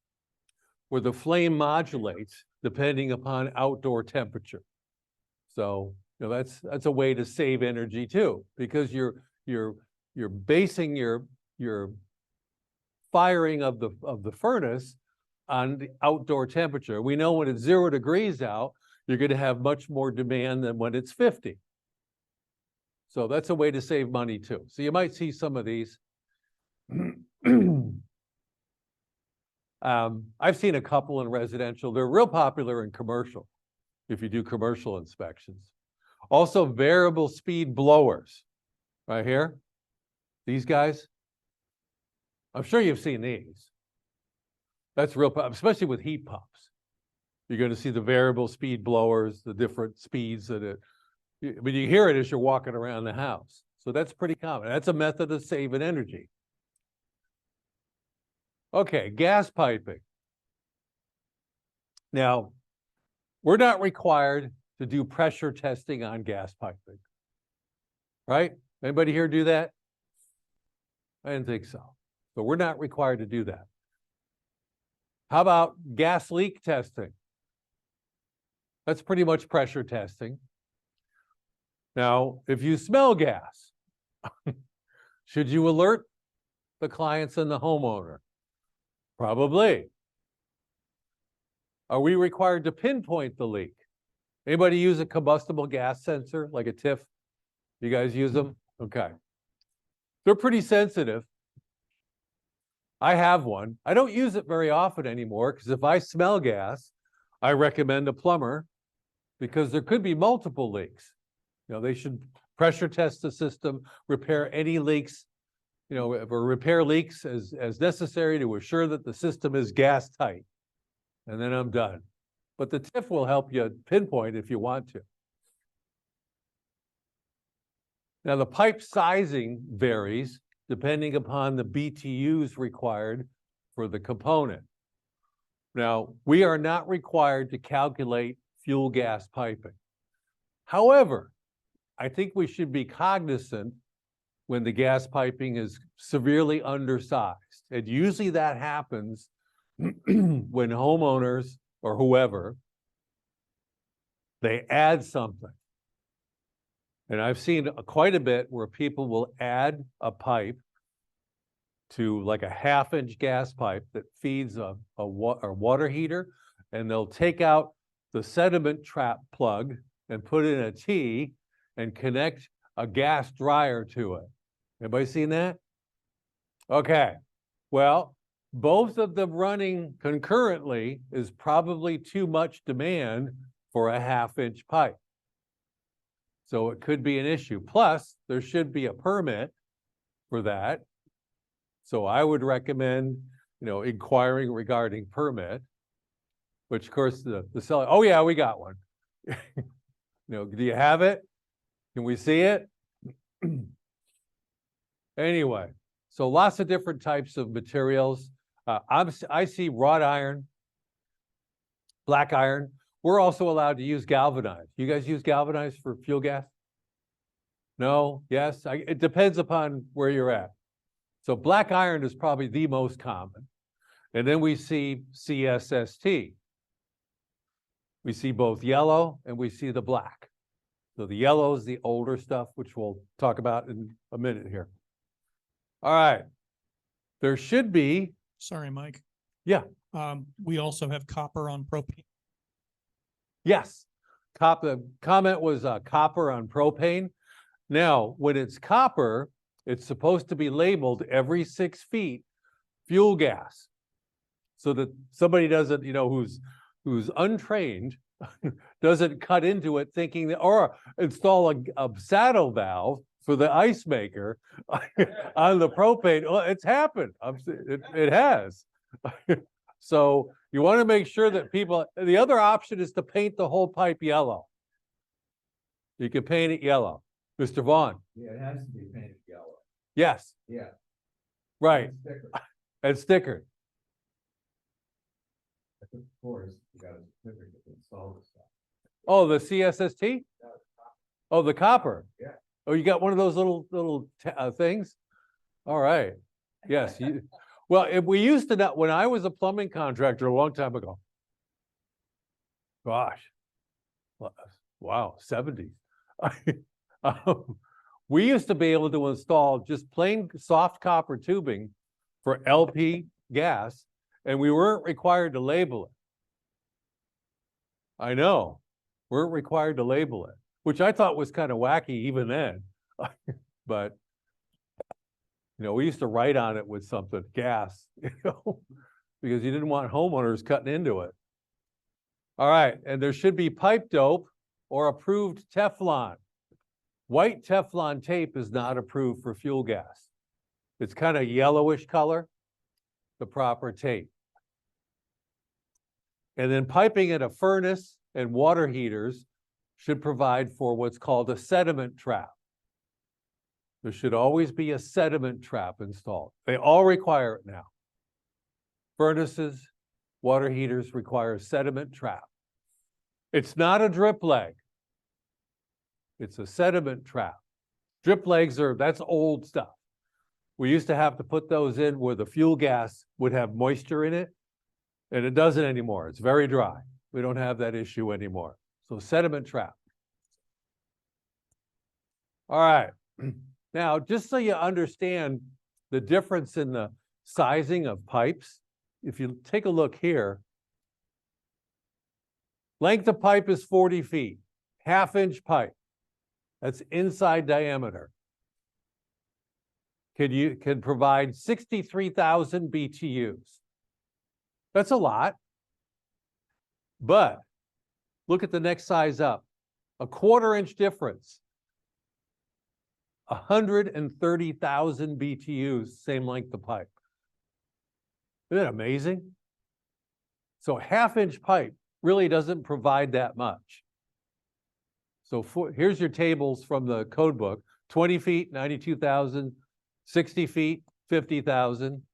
where the flame modulates depending upon outdoor temperature. So that's a way to save energy too, because you're basing your firing of the furnace on the outdoor temperature. We know when it's 0 degrees out, you're going to have much more demand than when it's 50. So that's a way to save money too. So you might see some of these. I've seen a couple in residential. They're real popular in commercial, if you do commercial inspections. Also, variable speed blowers, right here. These guys. I'm sure you've seen these. That's real, especially with heat pumps. You're going to see the variable speed blowers, the different speeds that when you hear it as you're walking around the house. So that's pretty common. That's a method of saving energy. Okay, gas piping. Now, we're not required to do pressure testing on gas piping, right? Anybody here do that? I didn't think so. So we're not required to do that. How about gas leak testing? That's pretty much pressure testing. Now, if you smell gas, should you alert the clients and the homeowner? Probably. Are we required to pinpoint the leak? Anybody use a combustible gas sensor, like a TIF? You guys use them? Okay. They're pretty sensitive. I have one. I don't use it very often anymore because if I smell gas, I recommend a plumber because there could be multiple leaks. You know, they should pressure test the system, repair any leaks, you know, or repair leaks as necessary to assure that the system is gas tight. And then I'm done. But the TIF will help you pinpoint if you want to. Now, the pipe sizing varies depending upon the BTUs required for the component. Now, we are not required to calculate fuel gas piping. However, I think we should be cognizant when the gas piping is severely undersized. And usually that happens when homeowners or whoever, they add something. And I've seen quite a bit where people will add a pipe to like a 1/2-inch gas pipe that feeds a water heater, and they'll take out the sediment trap plug and put in a T and connect a gas dryer to it. Anybody seen that? Okay, well, both of them running concurrently is probably too much demand for a 1/2-inch pipe. So it could be an issue. Plus, there should be a permit for that. So I would recommend, you know, inquiring regarding permit, which of course the seller, oh yeah, we got one. You know, do you have it? Can we see it? Anyway, so lots of different types of materials. I see wrought iron, black iron. We're also allowed to use galvanized. You guys use galvanized for fuel gas? No? Yes? It depends upon where you're at. So black iron is probably the most common. And then we see CSST. We see both yellow and we see the black. So the yellow is the older stuff, which we'll talk about in a minute here. All right. There should be. Sorry, Mike. Yeah. We also have copper on propane. Yes. The comment was copper on propane. Now, when it's copper, it's supposed to be labeled every 6 feet fuel gas, so that somebody doesn't, you know, who's untrained doesn't cut into it thinking that, or install a saddle valve for the ice maker on the propane. Well, it's happened. It has. So you want to make sure that people, the other option is to paint the whole pipe yellow. You can paint it yellow. Mr. Vaughn. Yeah, it has to be painted yellow. Yes, Yeah. right. And sticker. And stickered. Of course, you got a certificate to install this stuff. Oh, the CSST? Oh, the copper? Yeah. Oh, you got one of those little things? All right. Yes. Well, we used to not, when I was a plumbing contractor a long time ago. Gosh. Wow, 70s. We used to be able to install just plain soft copper tubing for LP gas, and we weren't required to label it. I know, weren't required to label it, which I thought was kind of wacky even then. But, you know, we used to write on it with something, gas, you know, because you didn't want homeowners cutting into it. All right, and there should be pipe dope or approved Teflon. White Teflon tape is not approved for fuel gas. It's kind of yellowish color, the proper tape. And then piping in a furnace and water heaters should provide for what's called a sediment trap. There should always be a sediment trap installed. They all require it now. Furnaces, water heaters require a sediment trap. It's not a drip leg. It's a sediment trap. Drip legs that's old stuff. We used to have to put those in where the fuel gas would have moisture in it, and it doesn't anymore. It's very dry. We don't have that issue anymore. So sediment trap. All right. Now, just so you understand the difference in the sizing of pipes, if you take a look here, length of pipe is 40 feet, 1/2-inch pipe. That's inside diameter. can provide 63,000 BTUs. That's a lot. But look at the next size up. A 1/4 inch difference. 130,000 BTUs, same length of pipe. Isn't that amazing? So a 1/2 inch pipe really doesn't provide that much. So here's your tables from the code book. 20 feet, 92,000, 60 feet, 50,000.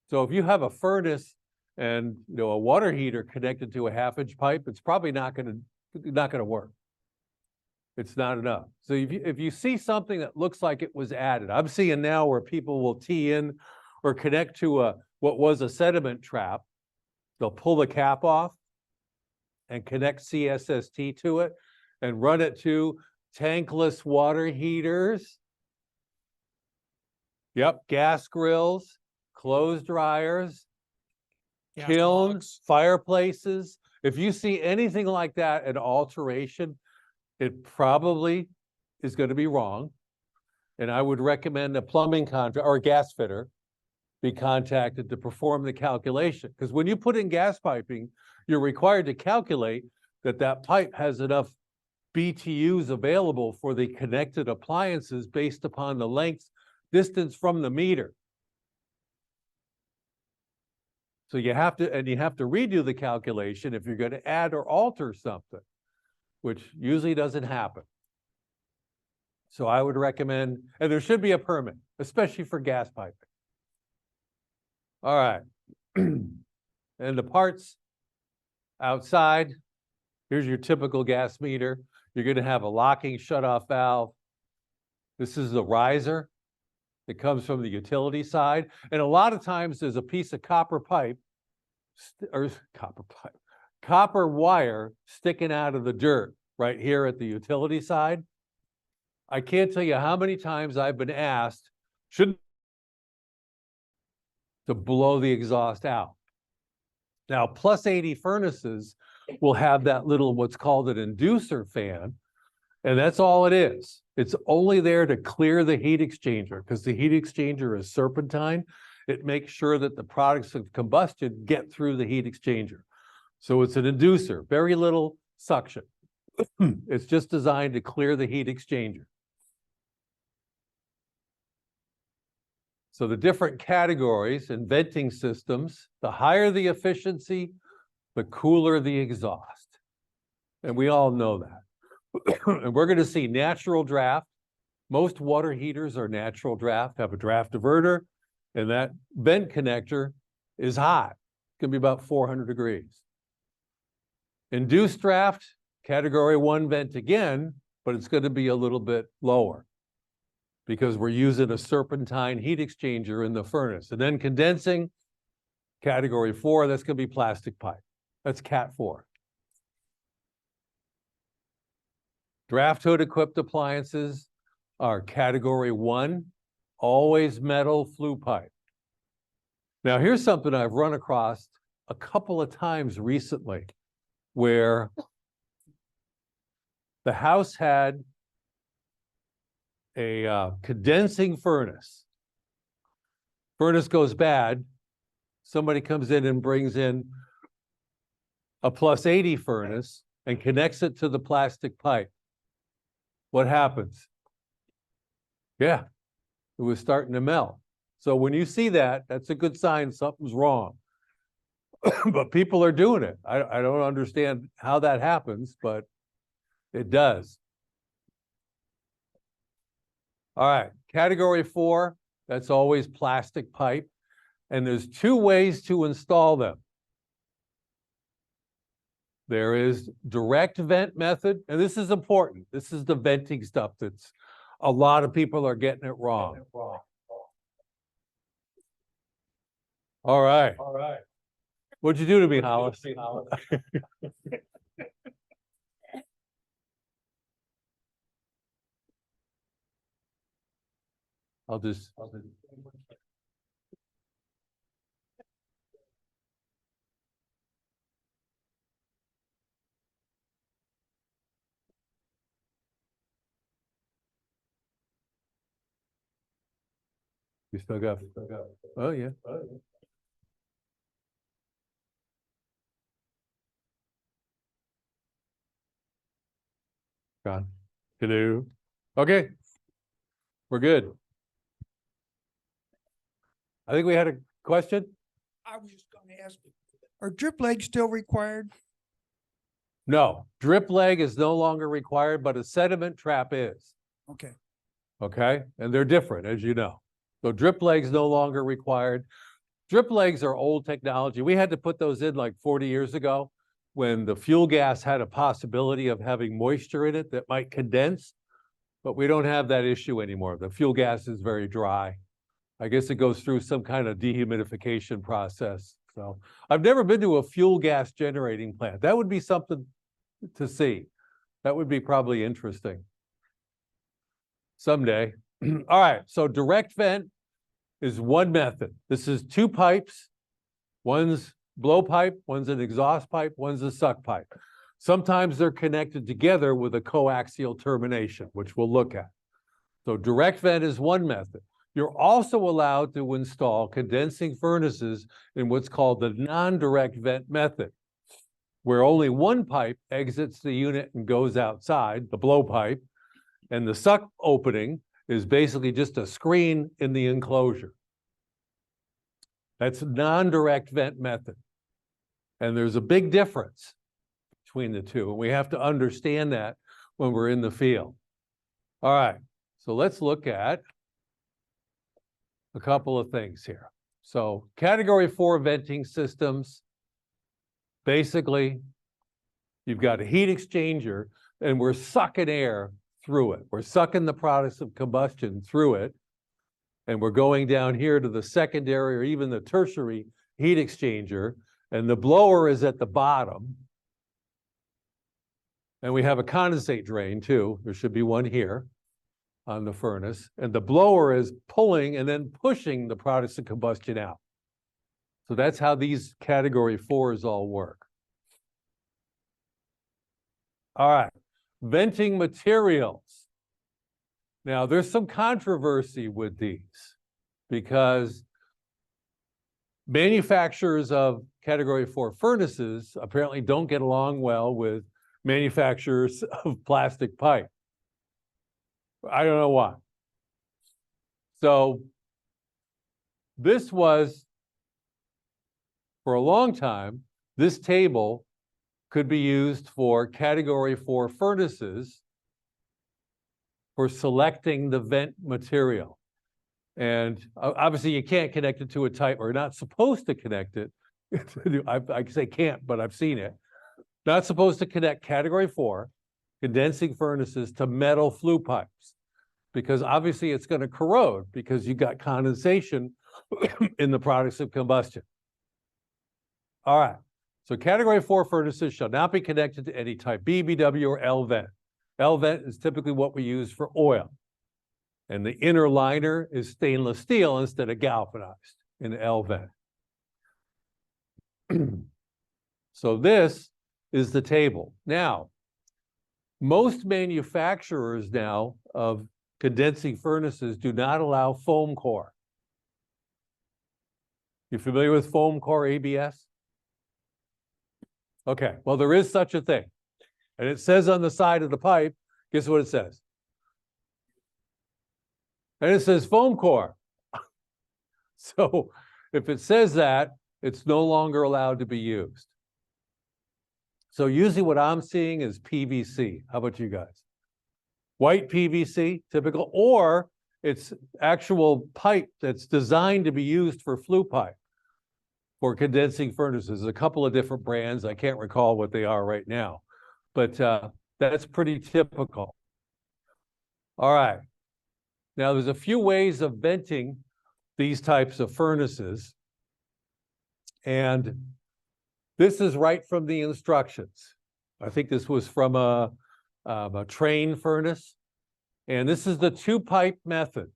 So if you have a furnace and a water heater connected to a 1/2 inch pipe, it's probably not gonna work. It's not enough. So if you see something that looks like it was added, I'm seeing now where people will tee in or connect to what was a sediment trap. They'll pull the cap off and connect CSST to it and run it to tankless water heaters. Yep, gas grills, clothes dryers, Gas kilns, logs. fireplaces. If you see anything like that, an alteration, it probably is going to be wrong. And I would recommend a plumbing contractor or a gas fitter be contacted to perform the calculation. Because when you put in gas piping, you're required to calculate that that pipe has enough BTUs available for the connected appliances based upon the length distance from the meter. So you have to redo the calculation if you're going to add or alter something, which usually doesn't happen. So I would recommend, and there should be a permit, especially for gas piping. All right. And the parts outside, here's your typical gas meter. You're going to have a locking shutoff valve. This is the riser that comes from the utility side. And a lot of times there's a piece of copper wire sticking out of the dirt right here at the utility side. I can't tell you how many times I've been asked, to blow the exhaust out. Now, plus 80 furnaces will have that little, what's called an inducer fan, and that's all it is. It's only there to clear the heat exchanger because the heat exchanger is serpentine. It makes sure that the products of combustion get through the heat exchanger. So it's an inducer, very little suction. It's just designed to clear the heat exchanger. So the different categories and venting systems, the higher the efficiency, the cooler the exhaust. And we all know that. And we're going to see natural draft. Most water heaters are natural draft, have a draft diverter, and that vent connector is hot. It's going to be about 400 degrees. Induced draft, category 1 vent again, but it's going to be a little bit lower because we're using a serpentine heat exchanger in the furnace. And then condensing, category 4, that's going to be plastic pipe. That's Cat 4. Draft hood equipped appliances are category 1, always metal flue pipe. Now here's something I've run across a couple of times recently where the house had a condensing furnace. Furnace goes bad. Somebody comes in and brings in a plus 80 furnace and connects it to the plastic pipe. What happens? Yeah, it was starting to melt. So when you see that, that's a good sign something's wrong. But people are doing it. I don't understand how that happens, but it does. All right, category 4, that's always plastic pipe. And there's 2 ways to install them. There is direct vent method, and this is important. This is the venting stuff that's a lot of people are getting it wrong. All right. What'd you do to me, Hollis? I'll just. You still got, oh, yeah. Gone. Hello. Okay. We're good. I think we had a question? I was just gonna ask, are drip legs still required? No, drip leg is no longer required, but a sediment trap is. Okay, Okay, and they're different, as you know. So drip legs no longer required. Drip legs are old technology. We had to put those in like 40 years ago when the fuel gas had a possibility of having moisture in it that might condense, but we don't have that issue anymore. The fuel gas is very dry. I guess it goes through some kind of dehumidification process. So I've never been to a fuel gas generating plant. That would be something to see. That would be probably interesting someday. All right, so direct vent is one method. This is two pipes. One's blowpipe, one's an exhaust pipe, one's a suck pipe. Sometimes they're connected together with a coaxial termination, which we'll look at. So direct vent is one method. You're also allowed to install condensing furnaces in what's called the non-direct vent method, where only one pipe exits the unit and goes outside, the blowpipe, and the suck opening is basically just a screen in the enclosure. That's non-direct vent method. And there's a big difference between the two, and we have to understand that when we're in the field. All right, so let's look at a couple of things here. So category 4 venting systems, basically, you've got a heat exchanger and we're sucking air through it. We're sucking the products of combustion through it. And we're going down here to the secondary or even the tertiary heat exchanger. And the blower is at the bottom. And we have a condensate drain too. There should be one here on the furnace. And the blower is pulling and then pushing the products of combustion out. So that's how these category 4s all work. All right, venting materials. Now, there's some controversy with these because manufacturers of category 4 furnaces apparently don't get along well with manufacturers of plastic pipe. I don't know why. So this was, for a long time, this table could be used for category 4 furnaces for selecting the vent material. And obviously you can't connect it to a type, or not supposed to connect it. I say can't, but I've seen it. Not supposed to connect category 4 condensing furnaces to metal flue pipes, because obviously it's going to corrode because you got condensation in the products of combustion. All right, so category 4 furnaces shall not be connected to any type B, BW, or L vent. L vent is typically what we use for oil. And the inner liner is stainless steel instead of galvanized in L vent. So this is the table. Now, most manufacturers now of condensing furnaces do not allow foam core. You familiar with foam core ABS? Okay, well, there is such a thing. And it says on the side of the pipe, guess what it says? And it says foam core. So if it says that, it's no longer allowed to be used. So usually what I'm seeing is PVC. How about you guys? White PVC, typical, or it's actual pipe that's designed to be used for flue pipe for condensing furnaces. There's a couple of different brands. I can't recall what they are right now, but that's pretty typical. All right. Now there's a few ways of venting these types of furnaces. And this is right from the instructions. I think this was from a train furnace. And this is the two-pipe method.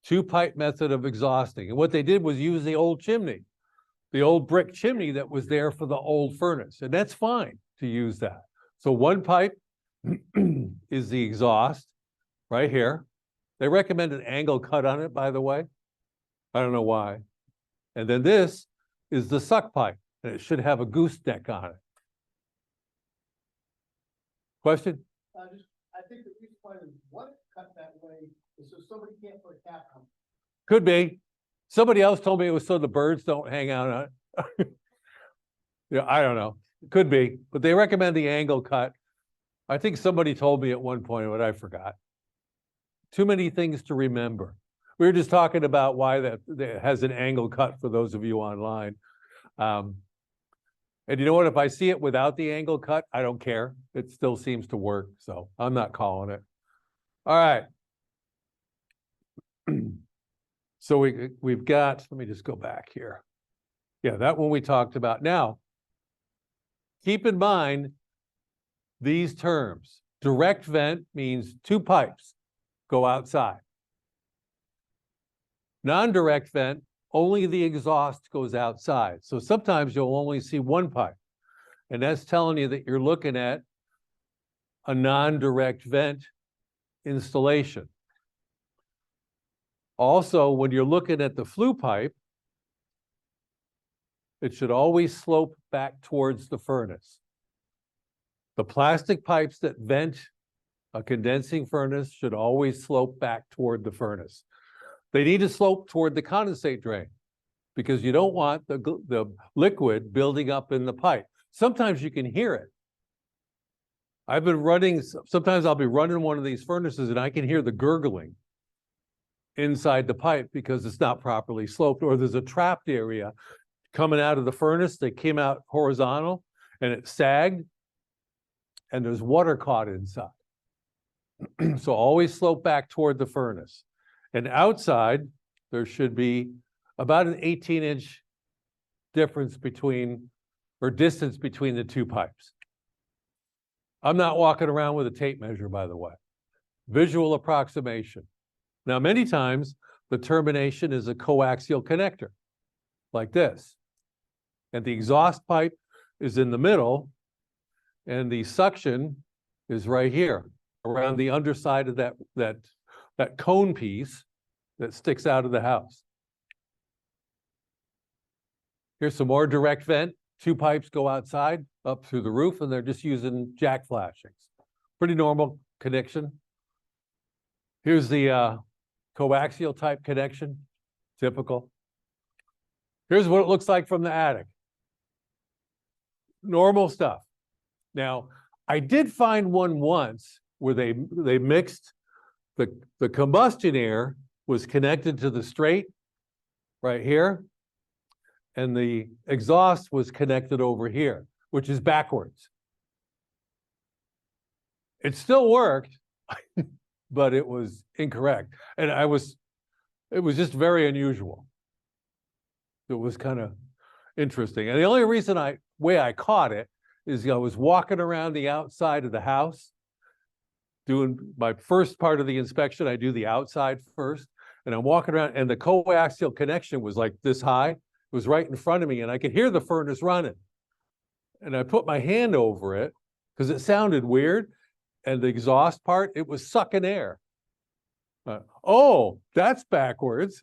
Two-pipe method of exhausting. And what they did was use the old chimney, the old brick chimney that was there for the old furnace. And that's fine to use that. So one pipe is the exhaust right here. They recommend an angle cut on it, by the way. I don't know why. And then this is the suck pipe, and it should have a gooseneck on it. Question? I think the reason why there's one cut that way is so somebody can't put a cap on. Could be. Somebody else told me it was so the birds don't hang out on it. Yeah, I don't know. Could be, but they recommend the angle cut. I think somebody told me at one point, but I forgot. Too many things to remember. We were just talking about why that has an angle cut for those of you online. And you know what? If I see it without the angle cut, I don't care. It still seems to work, so I'm not calling it. All right. So we've got, let me just go back here. Yeah, that one we talked about. Now, keep in mind these terms. Direct vent means two pipes go outside. Non-direct vent, only the exhaust goes outside. So sometimes you'll only see one pipe. And that's telling you that you're looking at a non-direct vent installation. Also, when you're looking at the flue pipe, it should always slope back towards the furnace. The plastic pipes that vent a condensing furnace should always slope back toward the furnace. They need to slope toward the condensate drain because you don't want the liquid building up in the pipe. Sometimes you can hear it. I've been running, sometimes I'll be running one of these furnaces and I can hear the gurgling inside the pipe because it's not properly sloped, or there's a trapped area coming out of the furnace that came out horizontal and it sagged and there's water caught inside. So always slope back toward the furnace. And outside, there should be about an 18-inch difference between, or distance between the two pipes. I'm not walking around with a tape measure, by the way. Visual approximation. Now, many times, the termination is a coaxial connector, like this. And the exhaust pipe is in the middle, and the suction is right here, around the underside of that cone piece that sticks out of the house. Here's some more direct vent. Two pipes go outside, up through the roof, and they're just using jack flashings. Pretty normal connection. Here's the coaxial type connection, typical. Here's what it looks like from the attic. Normal stuff. Now, I did find one once where they mixed the combustion air was connected to the straight right here, and the exhaust was connected over here, which is backwards. It still worked, but it was incorrect. And it was just very unusual. It was kind of interesting. And the only way I caught it is I was walking around the outside of the house, doing my first part of the inspection. I do the outside first, and I'm walking around, and the coaxial connection was like this high. It was right in front of me, and I could hear the furnace running. And I put my hand over it because it sounded weird. And the exhaust part, it was sucking air. Oh, that's backwards.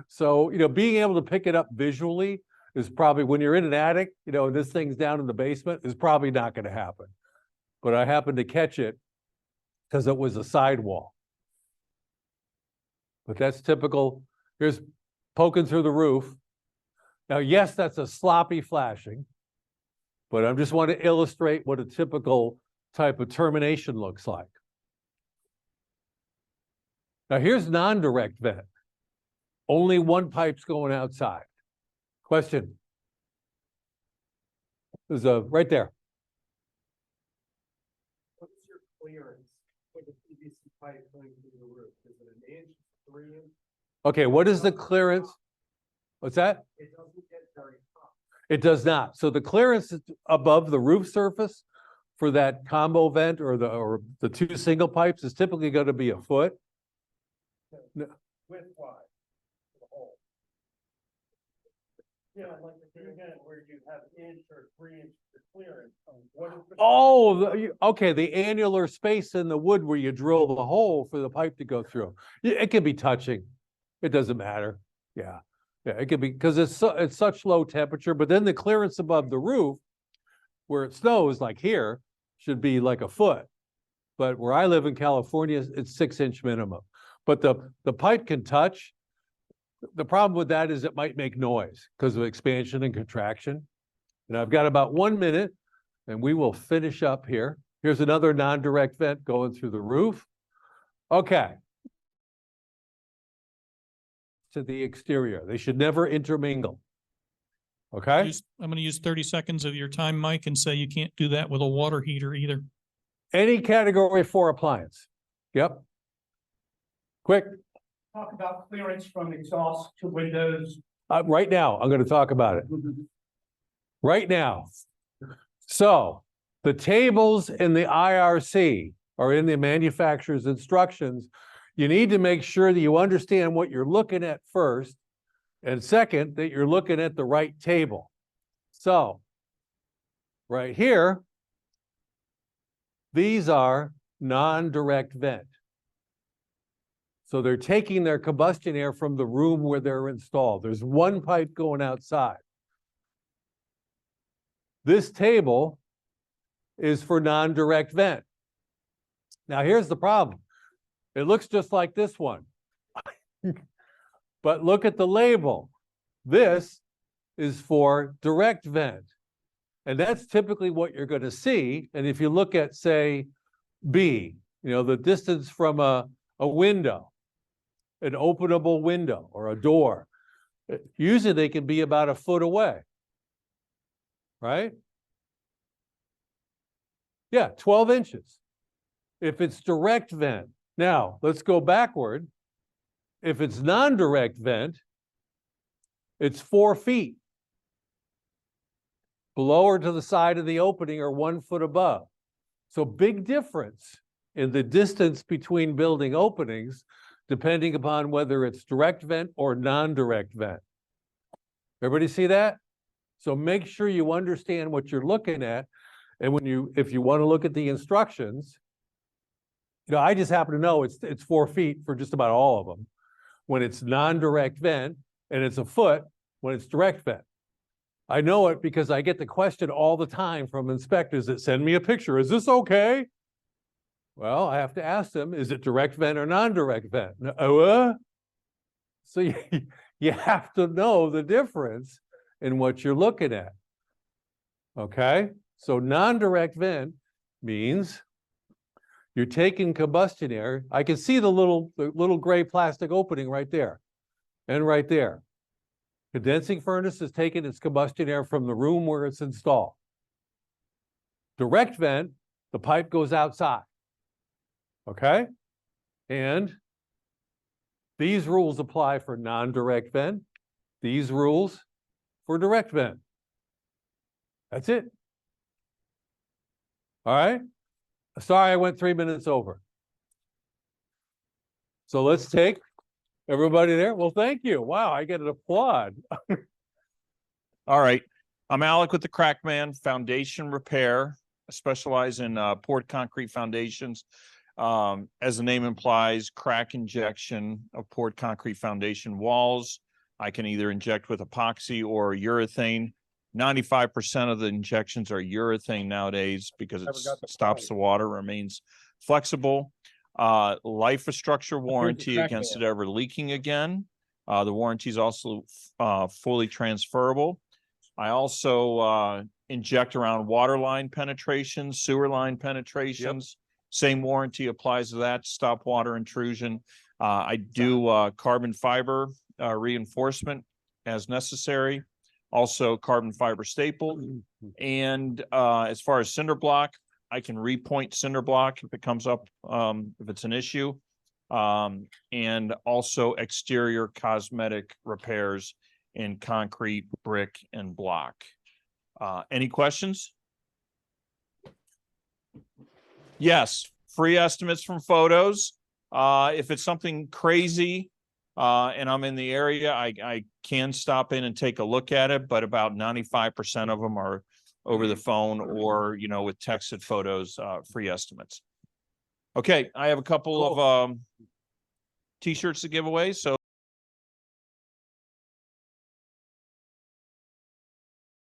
So, being able to pick it up visually is probably, when you're in an attic, and this thing's down in the basement, is probably not going to happen. But I happened to catch it because it was a sidewall. But that's typical. Here's poking through the roof. Now, yes, that's a sloppy flashing, but I just want to illustrate what a typical type of termination looks like. Now, here's non-direct vent. Only one pipe's going outside. Question? There's right there. What's your clearance for the PVC pipe going through the roof? Is it an inch, 3 inch? Okay, what is the clearance? What's that? It doesn't get very hot. It does not. So the clearance above the roof surface for that combo vent or the two single pipes is typically going to be a foot. Width wise, for the hole. Yeah, like again, where you have inch or 3 inch clearance. What is the- Oh, okay, the annular space in the wood where you drill the hole for the pipe to go through. Yeah, it can be touching. It doesn't matter. Yeah. Yeah, it could be, because it's such low temperature, but then the clearance above the roof where it snows, like here, should be like a foot. But where I live in California, it's 6 inch minimum. But the pipe can touch. The problem with that is it might make noise because of expansion and contraction. And I've got about 1 minute and we will finish up here. Here's another non-direct vent going through the roof. Okay. To the exterior. They should never intermingle. Okay? I'm gonna use 30 seconds of your time, Mike, and say you can't do that with a water heater either. Any category 4 appliance. Yep. Quick. Talk about clearance from exhaust to windows. Right now, I'm going to talk about it. Right now. So the tables in the IRC are in the manufacturer's instructions. You need to make sure that you understand what you're looking at first. And second, that you're looking at the right table. So right here, these are non-direct vent. So they're taking their combustion air from the room where they're installed. There's one pipe going outside. This table is for non-direct vent. Now here's the problem. It looks just like this one. But look at the label. This is for direct vent. And that's typically what you're going to see. And if you look at, say, B, the distance from a window, an openable window or a door, usually they can be about a foot away, right? Yeah, 12 inches. If it's direct vent. Now, let's go backward. If it's non-direct vent, it's 4 feet. Below or to the side of the opening or 1 foot above. So big difference in the distance between building openings, depending upon whether it's direct vent or non-direct vent. Everybody see that? So make sure you understand what you're looking at. And if you want to look at the instructions, I just happen to know it's 4 feet for just about all of them when it's non-direct vent, and it's a foot when it's direct vent. I know it because I get the question all the time from inspectors that send me a picture. Is this okay? Well, I have to ask them, is it direct vent or non-direct vent? So you have to know the difference in what you're looking at. Okay? So non-direct vent means you're taking combustion air. I can see the little gray plastic opening right there and right there. Condensing furnace is taking its combustion air from the room where it's installed. Direct vent, the pipe goes outside. Okay? And these rules apply for non-direct vent. These rules for direct vent. That's it. All right? Sorry, I went 3 minutes over. So let's take everybody there. Well, thank you. Wow, I get an applaud. All right. I'm Alec with the Crackman Foundation Repair. I specialize in poured concrete foundations. As the name implies, crack injection of poured concrete foundation walls. I can either inject with epoxy or urethane. 95% of the injections are urethane nowadays because it stops the water, remains flexible. Life of structure warranty against it ever leaking again. The warranty is also fully transferable. I also inject around water line penetrations, sewer line penetrations. Yep. Same warranty applies to that, stop water intrusion. I do carbon fiber reinforcement as necessary. Also carbon fiber staple. And as far as cinder block, I can repoint cinder block if it comes up, if it's an issue. And also exterior cosmetic repairs in concrete, brick, and block. Any questions? Yes, free estimates from photos. If it's something crazy, and I'm in the area, I can stop in and take a look at it, but about 95% of them are over the phone or, you know, with texted photos, free estimates. Okay, I have a couple of, t-shirts to give away, so